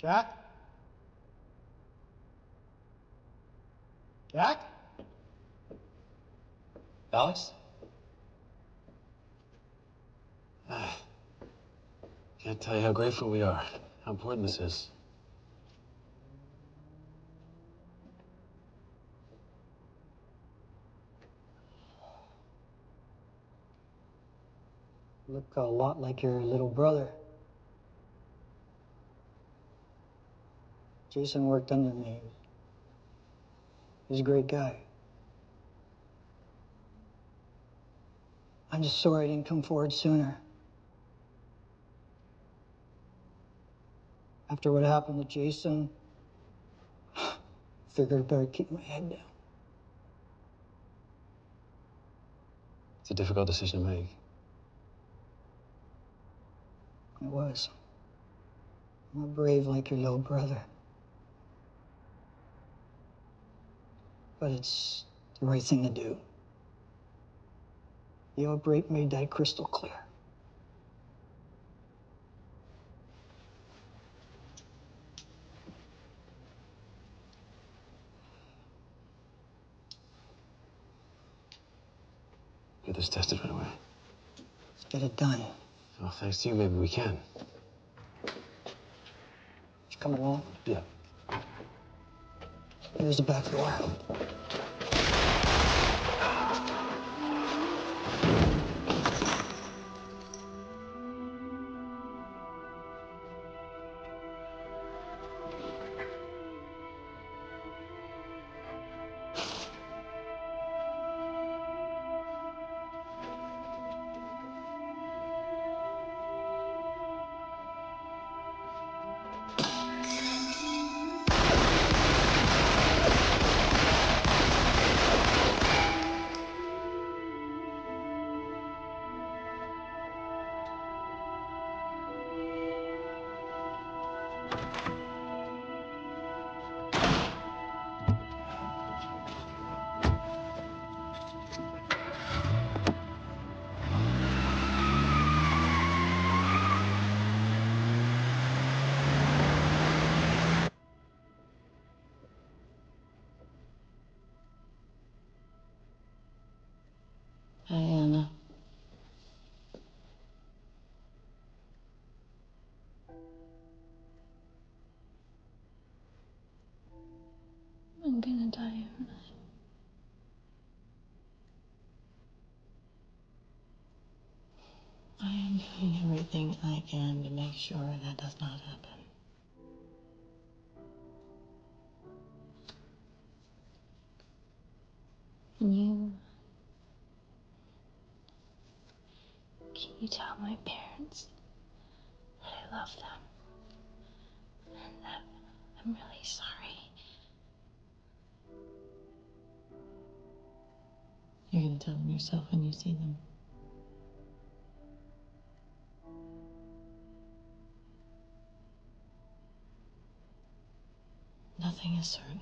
Speaker 1: Jack? Jack?
Speaker 2: Alex? Can't tell you how grateful we are, how important this is.
Speaker 13: Look a lot like your little brother. Jason worked under me. He's a great guy. I'm just sorry I didn't come forward sooner. After what happened to Jason, figured I better keep my head down.
Speaker 2: It's a difficult decision to make.
Speaker 13: It was. I'm not brave like your little brother. But it's the right thing to do. The outbreak made that crystal clear.
Speaker 2: Get this tested right away.
Speaker 13: Let's get it done.
Speaker 2: Well, thanks to you, maybe we can.
Speaker 13: You coming along?
Speaker 2: Yeah.
Speaker 13: Here's the back door.
Speaker 3: I'm doing everything I can to make sure that does not happen.
Speaker 5: Can you tell my parents that I love them and that I'm really sorry?
Speaker 3: You're gonna tell them yourself when you see them. Nothing is certain.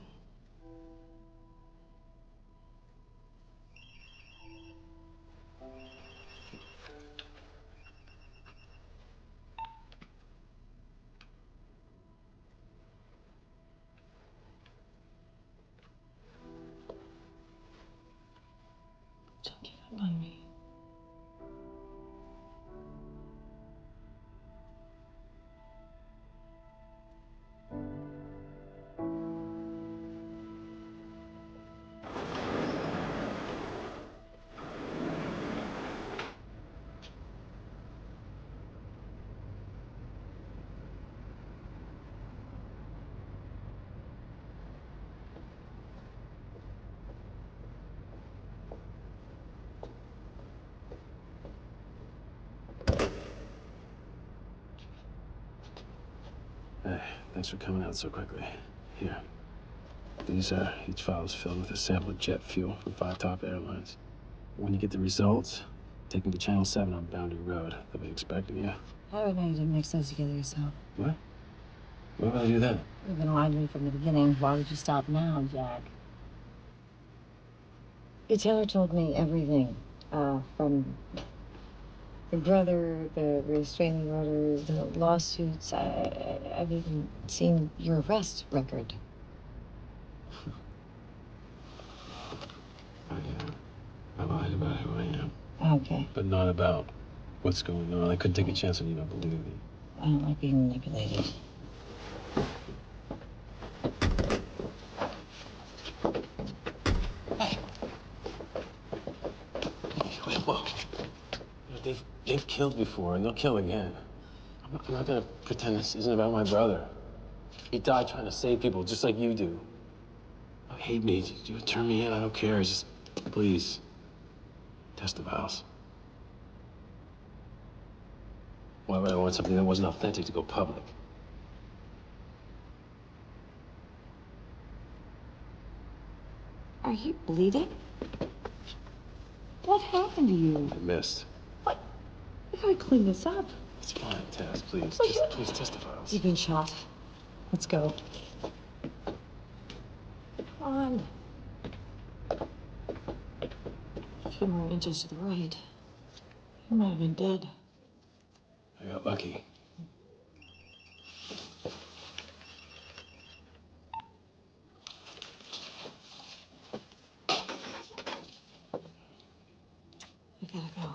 Speaker 3: Don't give up on me.
Speaker 2: Hey, thanks for coming out so quickly. Here. These are each file is filled with a sample of jet fuel from 5 top airlines. When you get the results, take them to Channel 7 on Boundary Road. They'll be expecting you.
Speaker 3: I would know you didn't mix those together yourself.
Speaker 2: What? What will I do then?
Speaker 3: You've been lying to me from the beginning. Why would you stop now, Jack? Your Taylor told me everything. From your brother, the restraining order, the lawsuits. I've even seen your arrest record.
Speaker 2: I lied about who I am.
Speaker 3: Okay.
Speaker 2: But not about what's going on. I couldn't take a chance on you not believing me.
Speaker 3: I don't like being manipulated.
Speaker 2: Wait, whoa. They've killed before, and they'll kill again. I'm not gonna pretend this isn't about my brother. He died trying to save people, just like you do. You hate me, you turn me in, I don't care. Just, please, test the vials. Why would I want something that wasn't authentic to go public?
Speaker 3: Are you bleeding? What happened to you?
Speaker 2: I missed.
Speaker 3: What? We gotta clean this up.
Speaker 2: It's fine, Tess, please. Please test the vials.
Speaker 3: You've been shot. Let's go. Come on. A few more inches to the right. You might have been dead.
Speaker 2: I got lucky.
Speaker 3: I gotta go.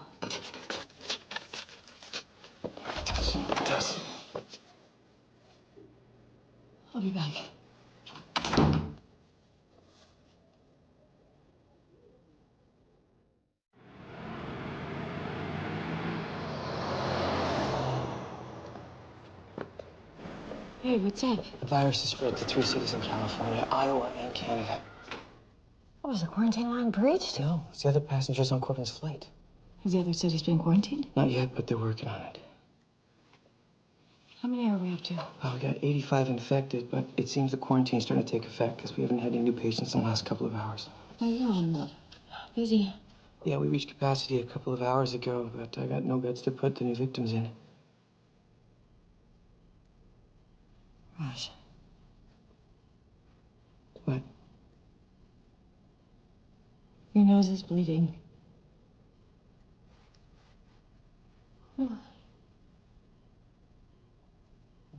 Speaker 2: Tess.
Speaker 3: I'll be back. Hey, what's up?
Speaker 11: The virus has spread to 3 cities in California, Iowa, and Canada.
Speaker 3: Oh, was the quarantine line breached?
Speaker 11: No, it's the other passengers on Corbin's flight.
Speaker 3: Has the other cities been quarantined?
Speaker 11: Not yet, but they're working on it.
Speaker 3: How many are we up to?
Speaker 11: We got 85 infected, but it seems the quarantine's starting to take effect because we haven't had any new patients in the last couple of hours.
Speaker 3: Oh, you're on busy.
Speaker 11: Yeah, we reached capacity a couple of hours ago, but I got no beds to put the new victims in.
Speaker 3: Raj.
Speaker 11: What?
Speaker 3: Your nose is bleeding.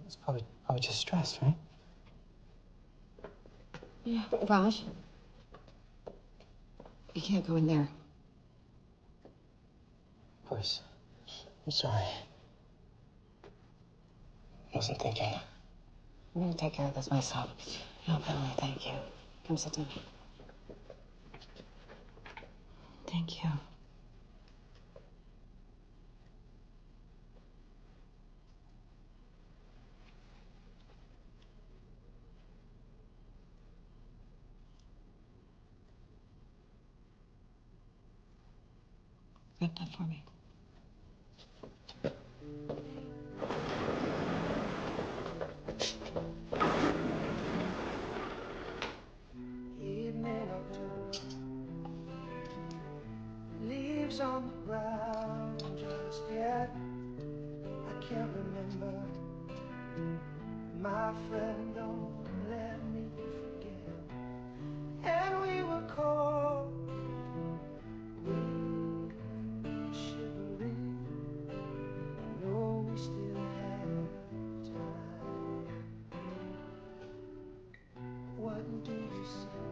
Speaker 11: It's probably just stress, right?
Speaker 3: Yeah. Raj. You can't go in there.
Speaker 11: Of course. I'm sorry. Wasn't thinking.
Speaker 3: I'm gonna take care of this myself. No, Emily, thank you. Come sit down. Thank you. Good enough for me.
Speaker 14: Leaves on the ground just yet. I can't remember. My friend, don't let me forget. And we were cold, we were shivering. No, we still have time. What do you say?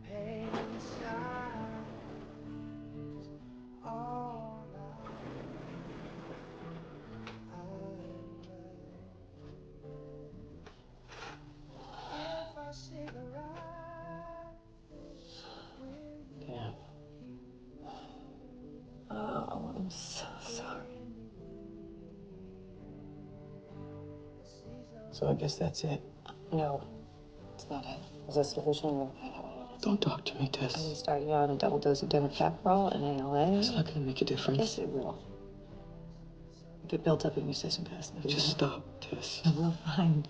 Speaker 14: Pain inside is all if I say the right,
Speaker 2: Damn.
Speaker 3: Oh, I'm so sorry.
Speaker 11: So I guess that's it.
Speaker 3: No, it's not it. There's a solution. I'm gonna find out what it is.
Speaker 11: Don't talk to me, Tess.
Speaker 3: I'm gonna start you on a double dose of Democapral and ALA.
Speaker 11: It's not gonna make a difference.
Speaker 3: Yes, it will. If it built up in your system fast enough.
Speaker 11: Just stop, Tess.
Speaker 3: I will find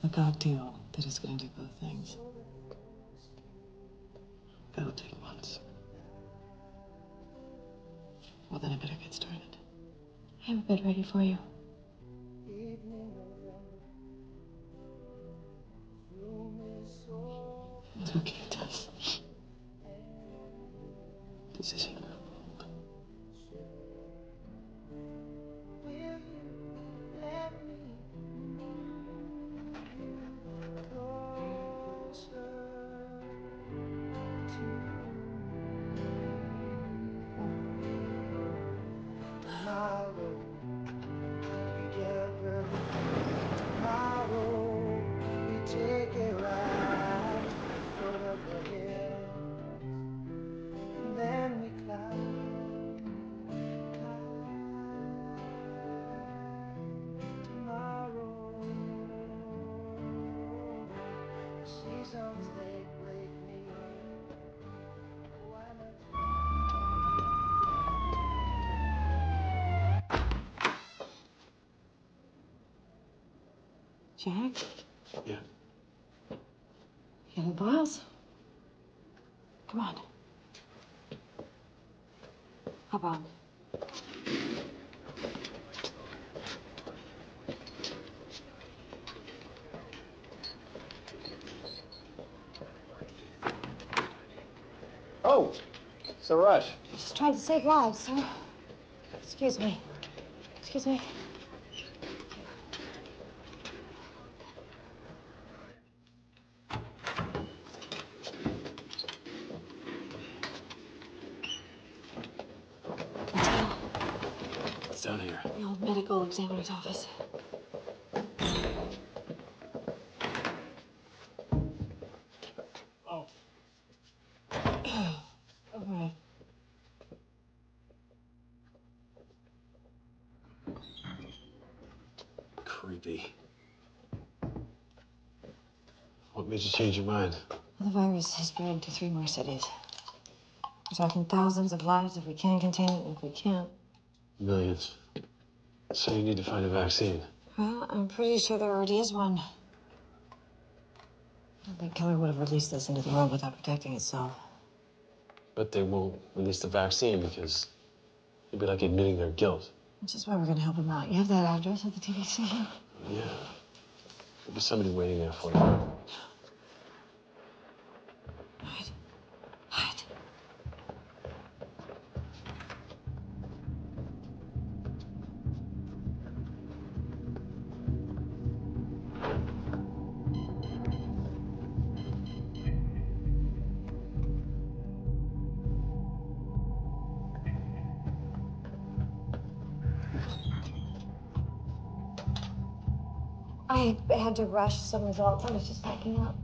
Speaker 3: a cocktail that is gonna do both things.
Speaker 11: That'll take months.
Speaker 3: Well, then I better get started. I have a bed ready for you.
Speaker 11: It's okay, Tess. This isn't your fault.
Speaker 14: Tomorrow, we get ready. Tomorrow, we take a ride to the foot of the hill. And then we climb. Tomorrow, the seasons, they break me. Why not?
Speaker 3: Jack?
Speaker 2: Yeah.
Speaker 3: Yellow boils? Come on. Hop on.
Speaker 4: Oh, it's a rush.
Speaker 3: Just tried to save lives, sir. Excuse me. Excuse me.
Speaker 2: It's down here.
Speaker 3: The old medical examiner's office.
Speaker 2: Oh.
Speaker 3: Okay.
Speaker 2: Creepy. What made you change your mind?
Speaker 3: The virus has spread to 3 more cities. We're talking thousands of lives if we can contain it, and if we can't.
Speaker 2: Millions. So you need to find a vaccine.
Speaker 3: Well, I'm pretty sure there already is one. I don't think Keller would have released this into the world without protecting itself.
Speaker 2: But they won't release the vaccine because it'd be like admitting their guilt.
Speaker 3: Which is why we're gonna help him out. You have that address at the TV station?
Speaker 2: Yeah. There'll be somebody waiting there for you.
Speaker 3: Hide. Hide. I had to rush some results. I was just packing up.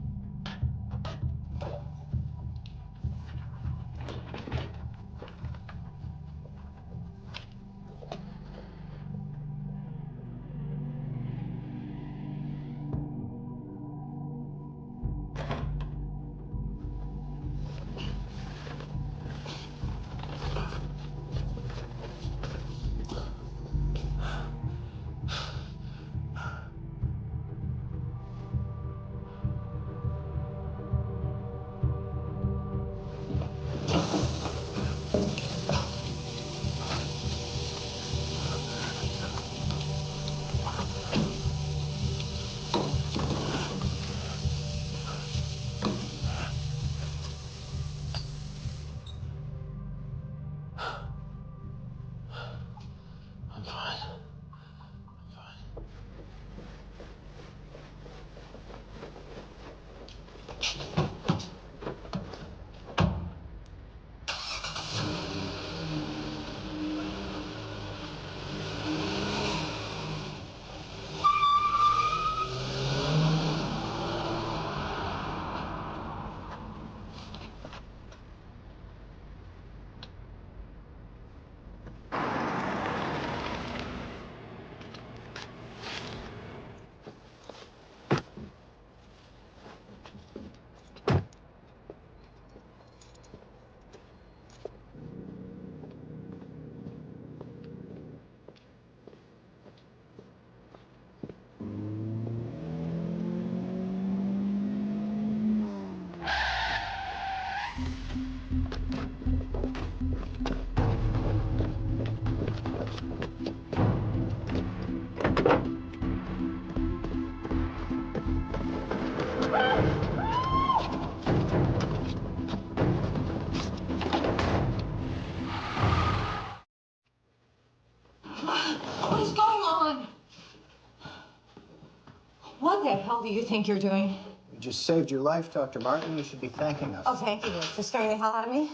Speaker 3: the hell do you think you're doing?
Speaker 4: We just saved your life, Dr. Martin. You should be thanking us.
Speaker 3: Oh, thank you. For scaring the hell out of me?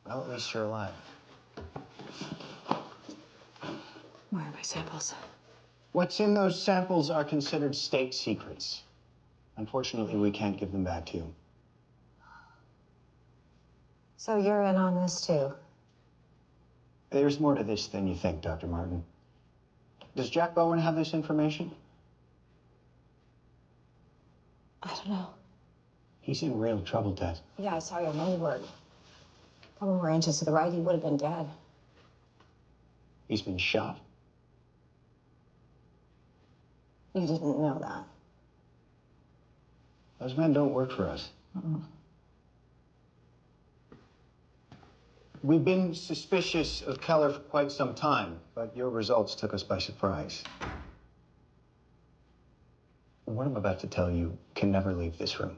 Speaker 4: Well, at least you're alive.
Speaker 3: Where are my samples?
Speaker 4: What's in those samples are considered state secrets. Unfortunately, we can't give them back to you.
Speaker 3: So you're in on this, too?
Speaker 4: There's more to this than you think, Dr. Martin. Does Jack Bowen have this information?
Speaker 3: I don't know.
Speaker 4: He's in real trouble, Ted.
Speaker 3: Yeah, I saw your main word. A couple more inches to the right, he would have been dead.
Speaker 4: He's been shot.
Speaker 3: You didn't know that.
Speaker 4: Those men don't work for us. We've been suspicious of Keller for quite some time, but your results took us by surprise. What I'm about to tell you can never leave this room.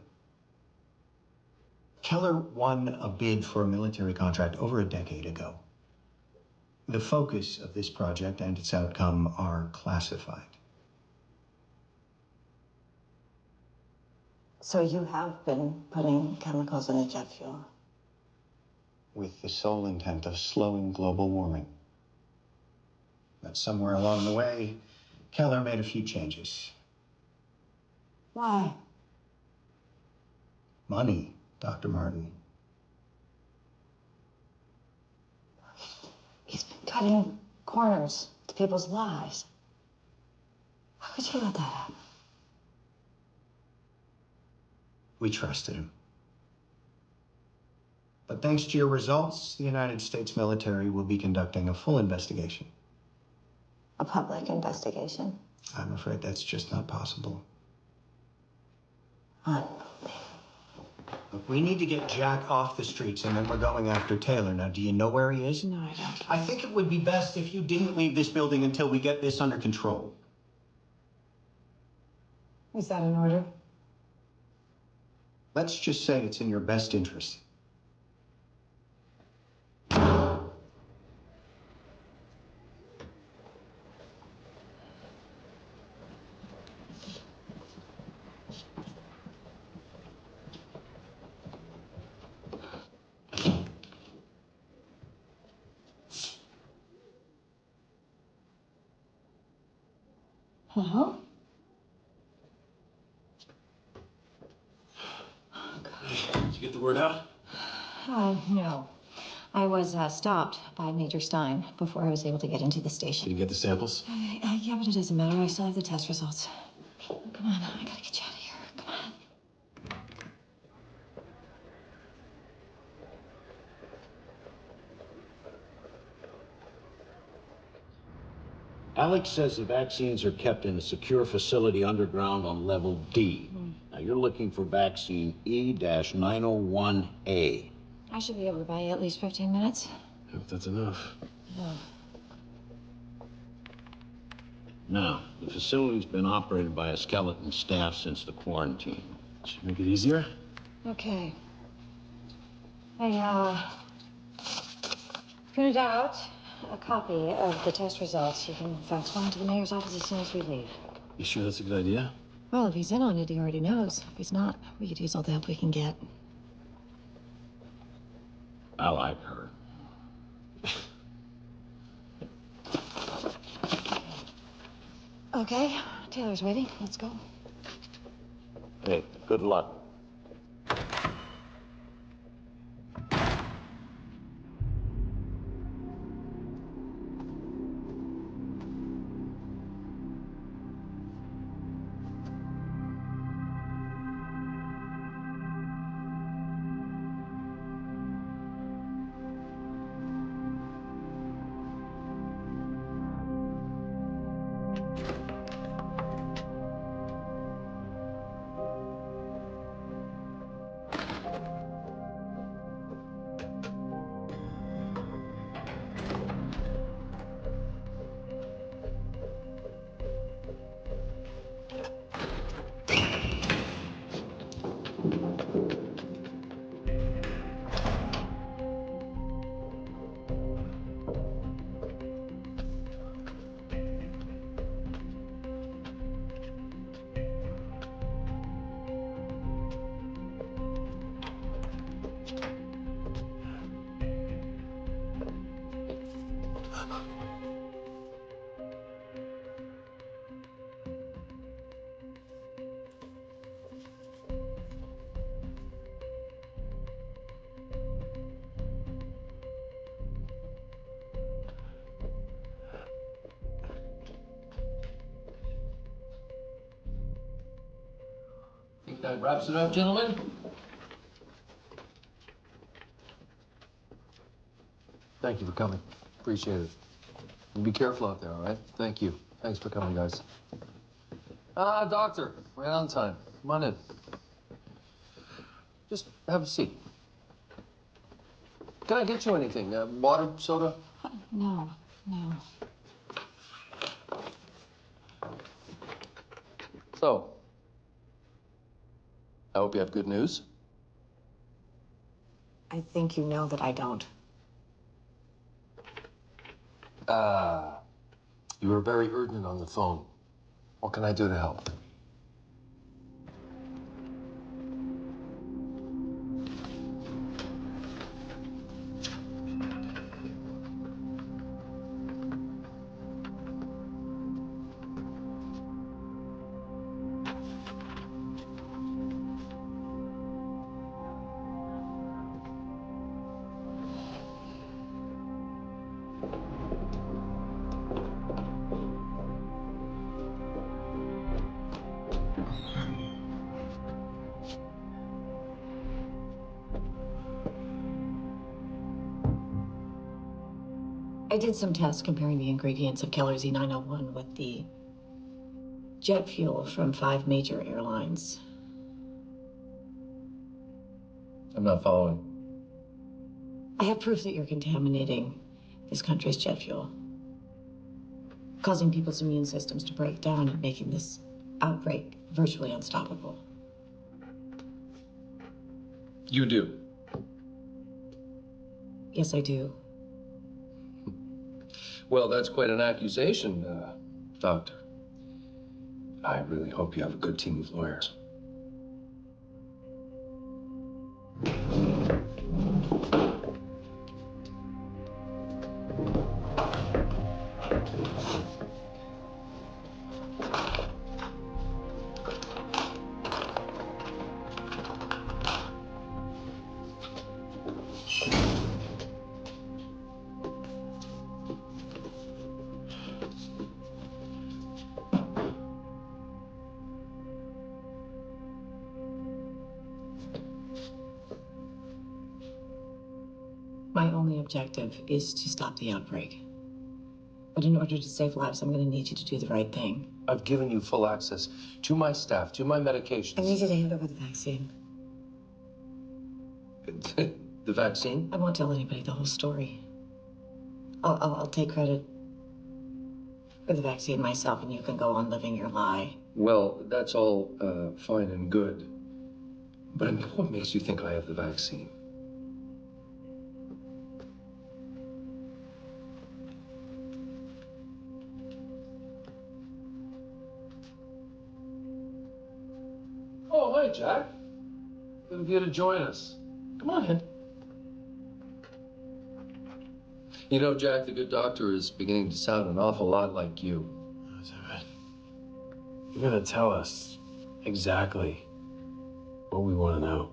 Speaker 4: Keller won a bid for a military contract over a decade ago. The focus of this project and its outcome are classified.
Speaker 3: So you have been putting chemicals in the jet fuel?
Speaker 4: With the sole intent of slowing global warming. But somewhere along the way, Keller made a few changes.
Speaker 3: Why?
Speaker 4: Money, Dr. Martin.
Speaker 3: He's been cutting corners to people's lives. How could you let that happen?
Speaker 4: We trusted him. But thanks to your results, the United States military will be conducting a full investigation.
Speaker 3: A public investigation?
Speaker 4: I'm afraid that's just not possible. Look, we need to get Jack off the streets, and then we're going after Taylor. Now, do you know where he is?
Speaker 3: No, I don't.
Speaker 4: I think it would be best if you didn't leave this building until we get this under control.
Speaker 3: Is that an order?
Speaker 4: Let's just say it's in your best interest.
Speaker 3: Hello?
Speaker 2: Did you get the word out?
Speaker 3: No. I was stopped by Major Stein before I was able to get into the station.
Speaker 2: Did you get the samples?
Speaker 3: Yeah, but it doesn't matter. I still have the test results. Come on, I gotta get you out of here. Come on.
Speaker 6: Alex says the vaccines are kept in a secure facility underground on level D. Now, you're looking for vaccine E-901A.
Speaker 3: I should be able to buy you at least 15 minutes.
Speaker 2: I hope that's enough.
Speaker 3: Oh.
Speaker 6: Now, the facility's been operated by a skeleton staff since the quarantine.
Speaker 2: Should make it easier.
Speaker 3: Okay. I printed out a copy of the test results. You can fax one to the mayor's office as soon as we leave.
Speaker 2: You sure that's a good idea?
Speaker 3: Well, if he's in on it, he already knows. If he's not, we could use all the help we can get.
Speaker 6: I like her.
Speaker 3: Okay, Taylor's waiting. Let's go.
Speaker 6: Hey, good luck.
Speaker 8: That wraps it up, gentlemen. Thank you for coming. Appreciate it. And be careful out there, all right? Thank you. Thanks for coming, guys. Doctor, right on time. Come on in. Just have a seat. Can I get you anything? Water, soda?
Speaker 3: No, no.
Speaker 8: So, I hope you have good news.
Speaker 3: I think you know that I don't.
Speaker 8: You were very urgent on the phone. What can I do to help?
Speaker 3: I did some tests comparing the ingredients of Keller Z901 with the jet fuel from 5 major airlines.
Speaker 8: I'm not following.
Speaker 3: I have proof that you're contaminating this country's jet fuel, causing people's immune systems to break down and making this outbreak virtually unstoppable.
Speaker 8: You do?
Speaker 3: Yes, I do.
Speaker 8: Well, that's quite an accusation, Doctor. I really hope you have a good team of lawyers.
Speaker 3: My only objective is to stop the outbreak. But in order to save lives, I'm going to need you to do the right thing.
Speaker 8: I've given you full access to my staff, to my medications.
Speaker 3: I need you to hand over the vaccine.
Speaker 8: The vaccine?
Speaker 3: I won't tell anybody the whole story. I'll take credit for the vaccine myself, and you can go on living your lie.
Speaker 8: Well, that's all fine and good. But I mean, what makes you think I have the vaccine? Oh, hi, Jack. Good of you to join us. Come on in. You know, Jack, the good doctor is beginning to sound an awful lot like you.
Speaker 2: You gotta tell us exactly what we want to know.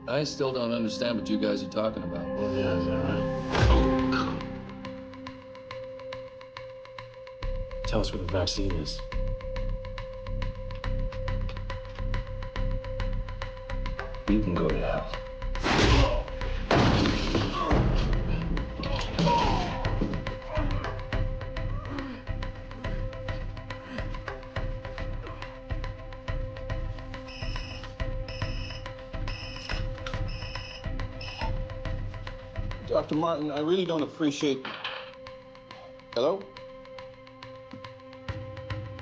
Speaker 8: I still don't understand what you guys are talking about.
Speaker 2: Oh, yeah, is that right? Tell us what the vaccine is.
Speaker 8: You can go to hell.
Speaker 7: Dr. Martin, I really don't appreciate... Hello?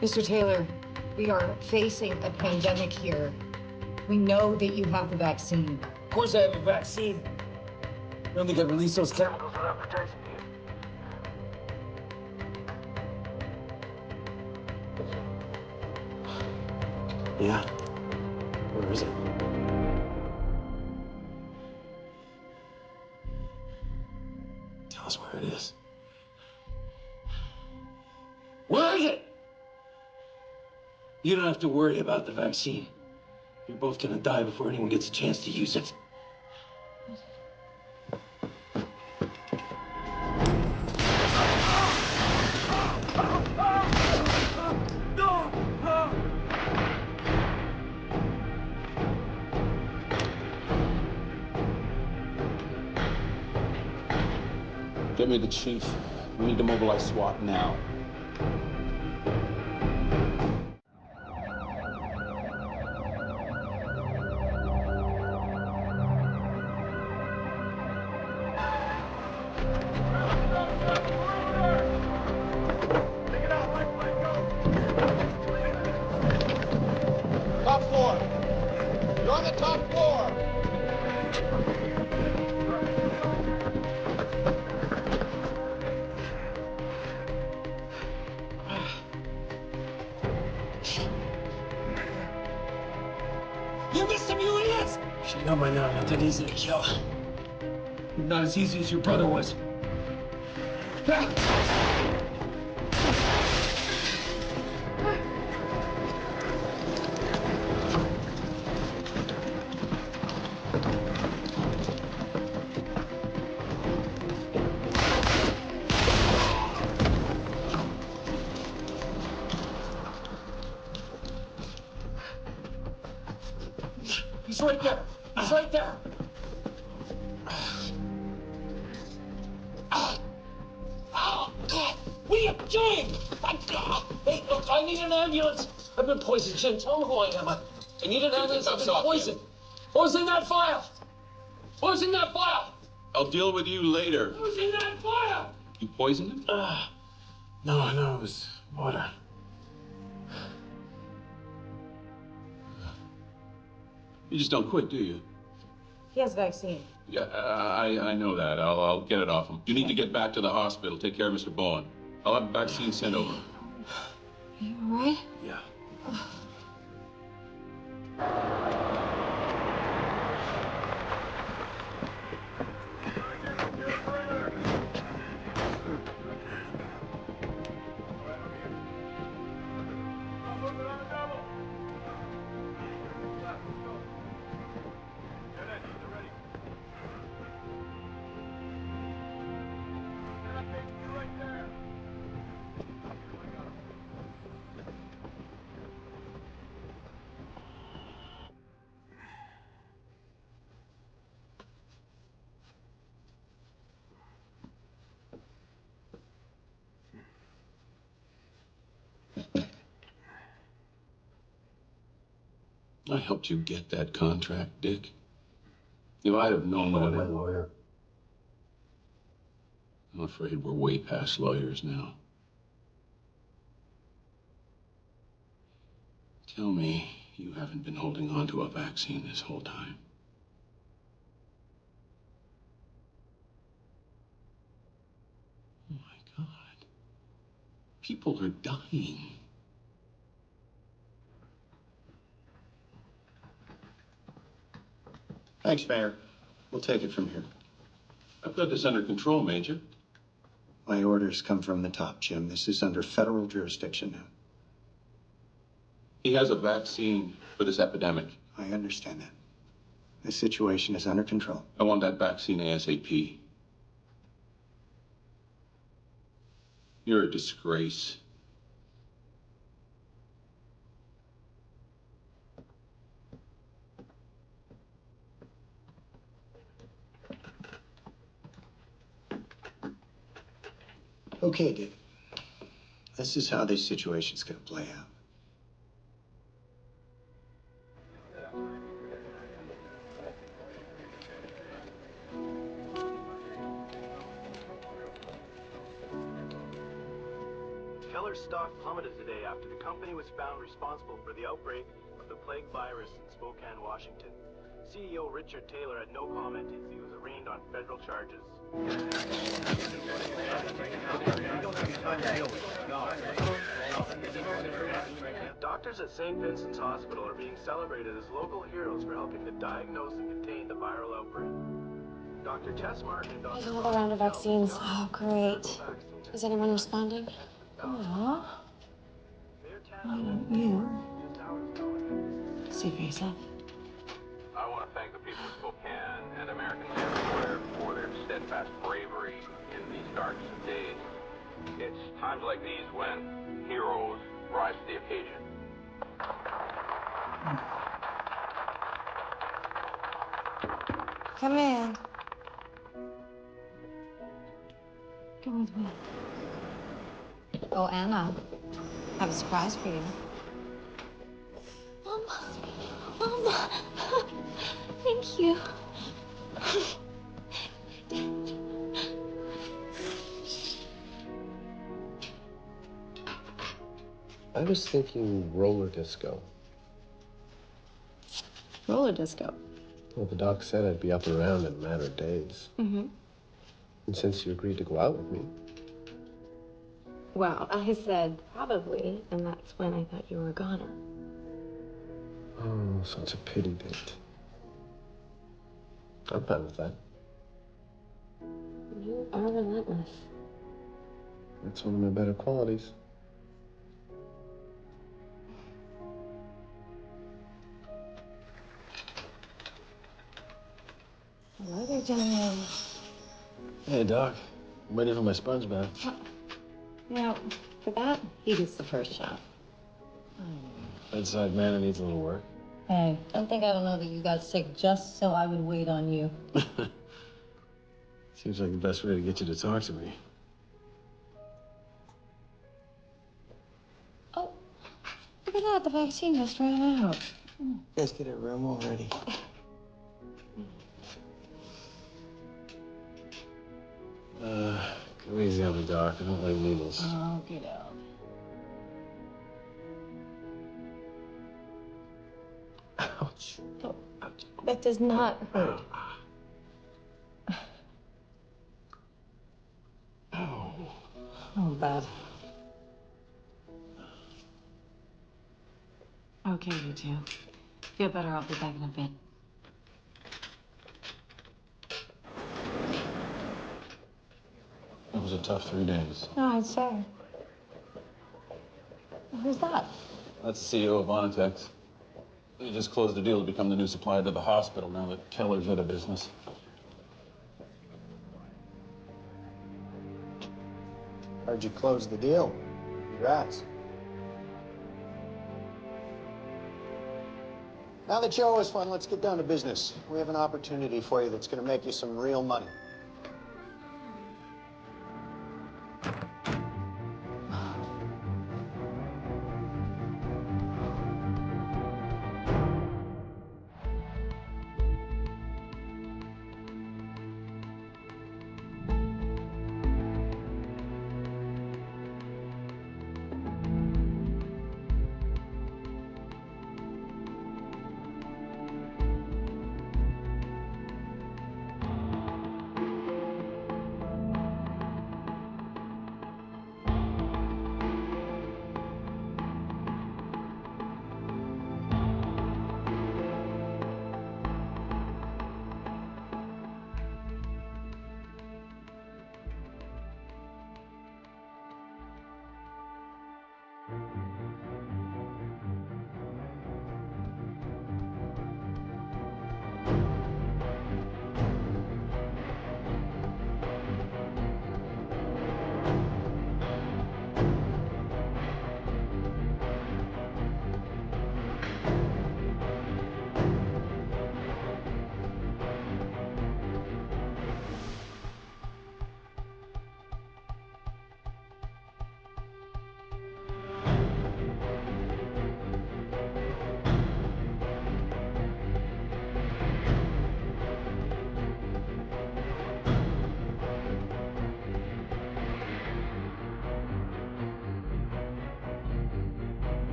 Speaker 3: Mr. Taylor, we are facing a pandemic here. We know that you have the vaccine.
Speaker 2: Of course I have a vaccine. I don't think I'd release those chemicals without protecting you. Yeah? Where is it? Tell us where it is. Where is it? You don't have to worry about the vaccine. You're both gonna die before anyone gets a chance to use it.
Speaker 7: me the chief. We need to mobilize SWAT now.
Speaker 6: Top floor. You're on the top floor.
Speaker 11: You missed him, you idiots! You should know by now, not that easy to kill. Not as easy as your brother was. He's right there. He's right there. What are you doing? Hey, look, I need an ambulance. I've been poisoned, Jim. Tell me who I am. I need an ambulance. I've been poisoned. What was in that file? What was in that file?
Speaker 7: I'll deal with you later.
Speaker 11: What was in that file?
Speaker 7: You poisoned him?
Speaker 11: No, it was water.
Speaker 7: You just don't quit, do you?
Speaker 3: He has vaccine.
Speaker 7: Yeah, I know that. I'll get it off him. You need to get back to the hospital. Take care of Mr. Bowen. I'll have a vaccine sent over.
Speaker 3: You all right?
Speaker 7: Yeah. I helped you get that contract, Dick. If I'd have known what
Speaker 8: My lawyer.
Speaker 7: I'm afraid we're way past lawyers now. Tell me you haven't been holding on to a vaccine this whole time. Oh my God. People are dying.
Speaker 4: Thanks, Mayor. We'll take it from here.
Speaker 7: I've got this under control, Major.
Speaker 4: My orders come from the top, Jim. This is under federal jurisdiction now.
Speaker 7: He has a vaccine for this epidemic.
Speaker 4: I understand that. The situation is under control.
Speaker 7: I want that vaccine ASAP. You're a disgrace.
Speaker 4: Okay, Dick. This is how this situation's gonna play out.
Speaker 15: Keller's stock plummeted today after the company was found responsible for the outbreak of the plague virus in Spokane, Washington. CEO Richard Taylor had no comment as he was arraigned on federal charges. Doctors at St. Vincent's Hospital are being celebrated as local heroes for helping to diagnose and contain the viral outbreak. Dr. Tess Martin and Dr.
Speaker 10: There's another round of vaccines. Oh, great. Is anyone responding?
Speaker 3: Aw. Why don't you see for yourself?
Speaker 7: I want to thank the people of Spokane and Americans everywhere for their steadfast bravery in these darkest of days. It's times like these when heroes rise to the occasion.
Speaker 3: Come in. Come with me. Oh, Anna, I have a surprise for you.
Speaker 5: Mama. Mama. Thank you.
Speaker 9: I was thinking roller disco.
Speaker 5: Roller disco.
Speaker 9: Well, the doc said I'd be up around in a matter of days.
Speaker 5: Mm-hmm.
Speaker 9: And since you agreed to go out with me,
Speaker 10: Well, I said probably, and that's when I thought you were a goner.
Speaker 9: oh, so it's a pity date. I'm fine with that.
Speaker 10: You are relentless.
Speaker 9: That's one of my better qualities.
Speaker 3: Hello there, gentlemen.
Speaker 2: Hey, Doc. I'm waiting for my sponge bath.
Speaker 3: Now, for that, he gets the first shot.
Speaker 2: Bedside manner needs a little work.
Speaker 3: Hey, don't think I don't know that you got sick just so I would wait on you.
Speaker 2: Seems like the best way to get you to talk to me.
Speaker 3: Oh, look at that. The vaccine just ran out.
Speaker 14: You guys get a room already.
Speaker 2: Go easy on me, Doc. I don't like needles.
Speaker 3: Oh, get out.
Speaker 9: Ouch.
Speaker 3: Oh, that does not hurt. Oh, bad. Okay, you two. Feel better, I'll be back in a bit.
Speaker 2: It was a tough 3 days.
Speaker 3: No, I'd say. Who's that?
Speaker 7: That's the CEO of Vonitex. He just closed the deal to become the new supplier to the hospital now that Keller's out of business.
Speaker 4: Heard you closed the deal. Congrats. Now that show was fun, let's get down to business. We have an opportunity for you that's going to make you some real money.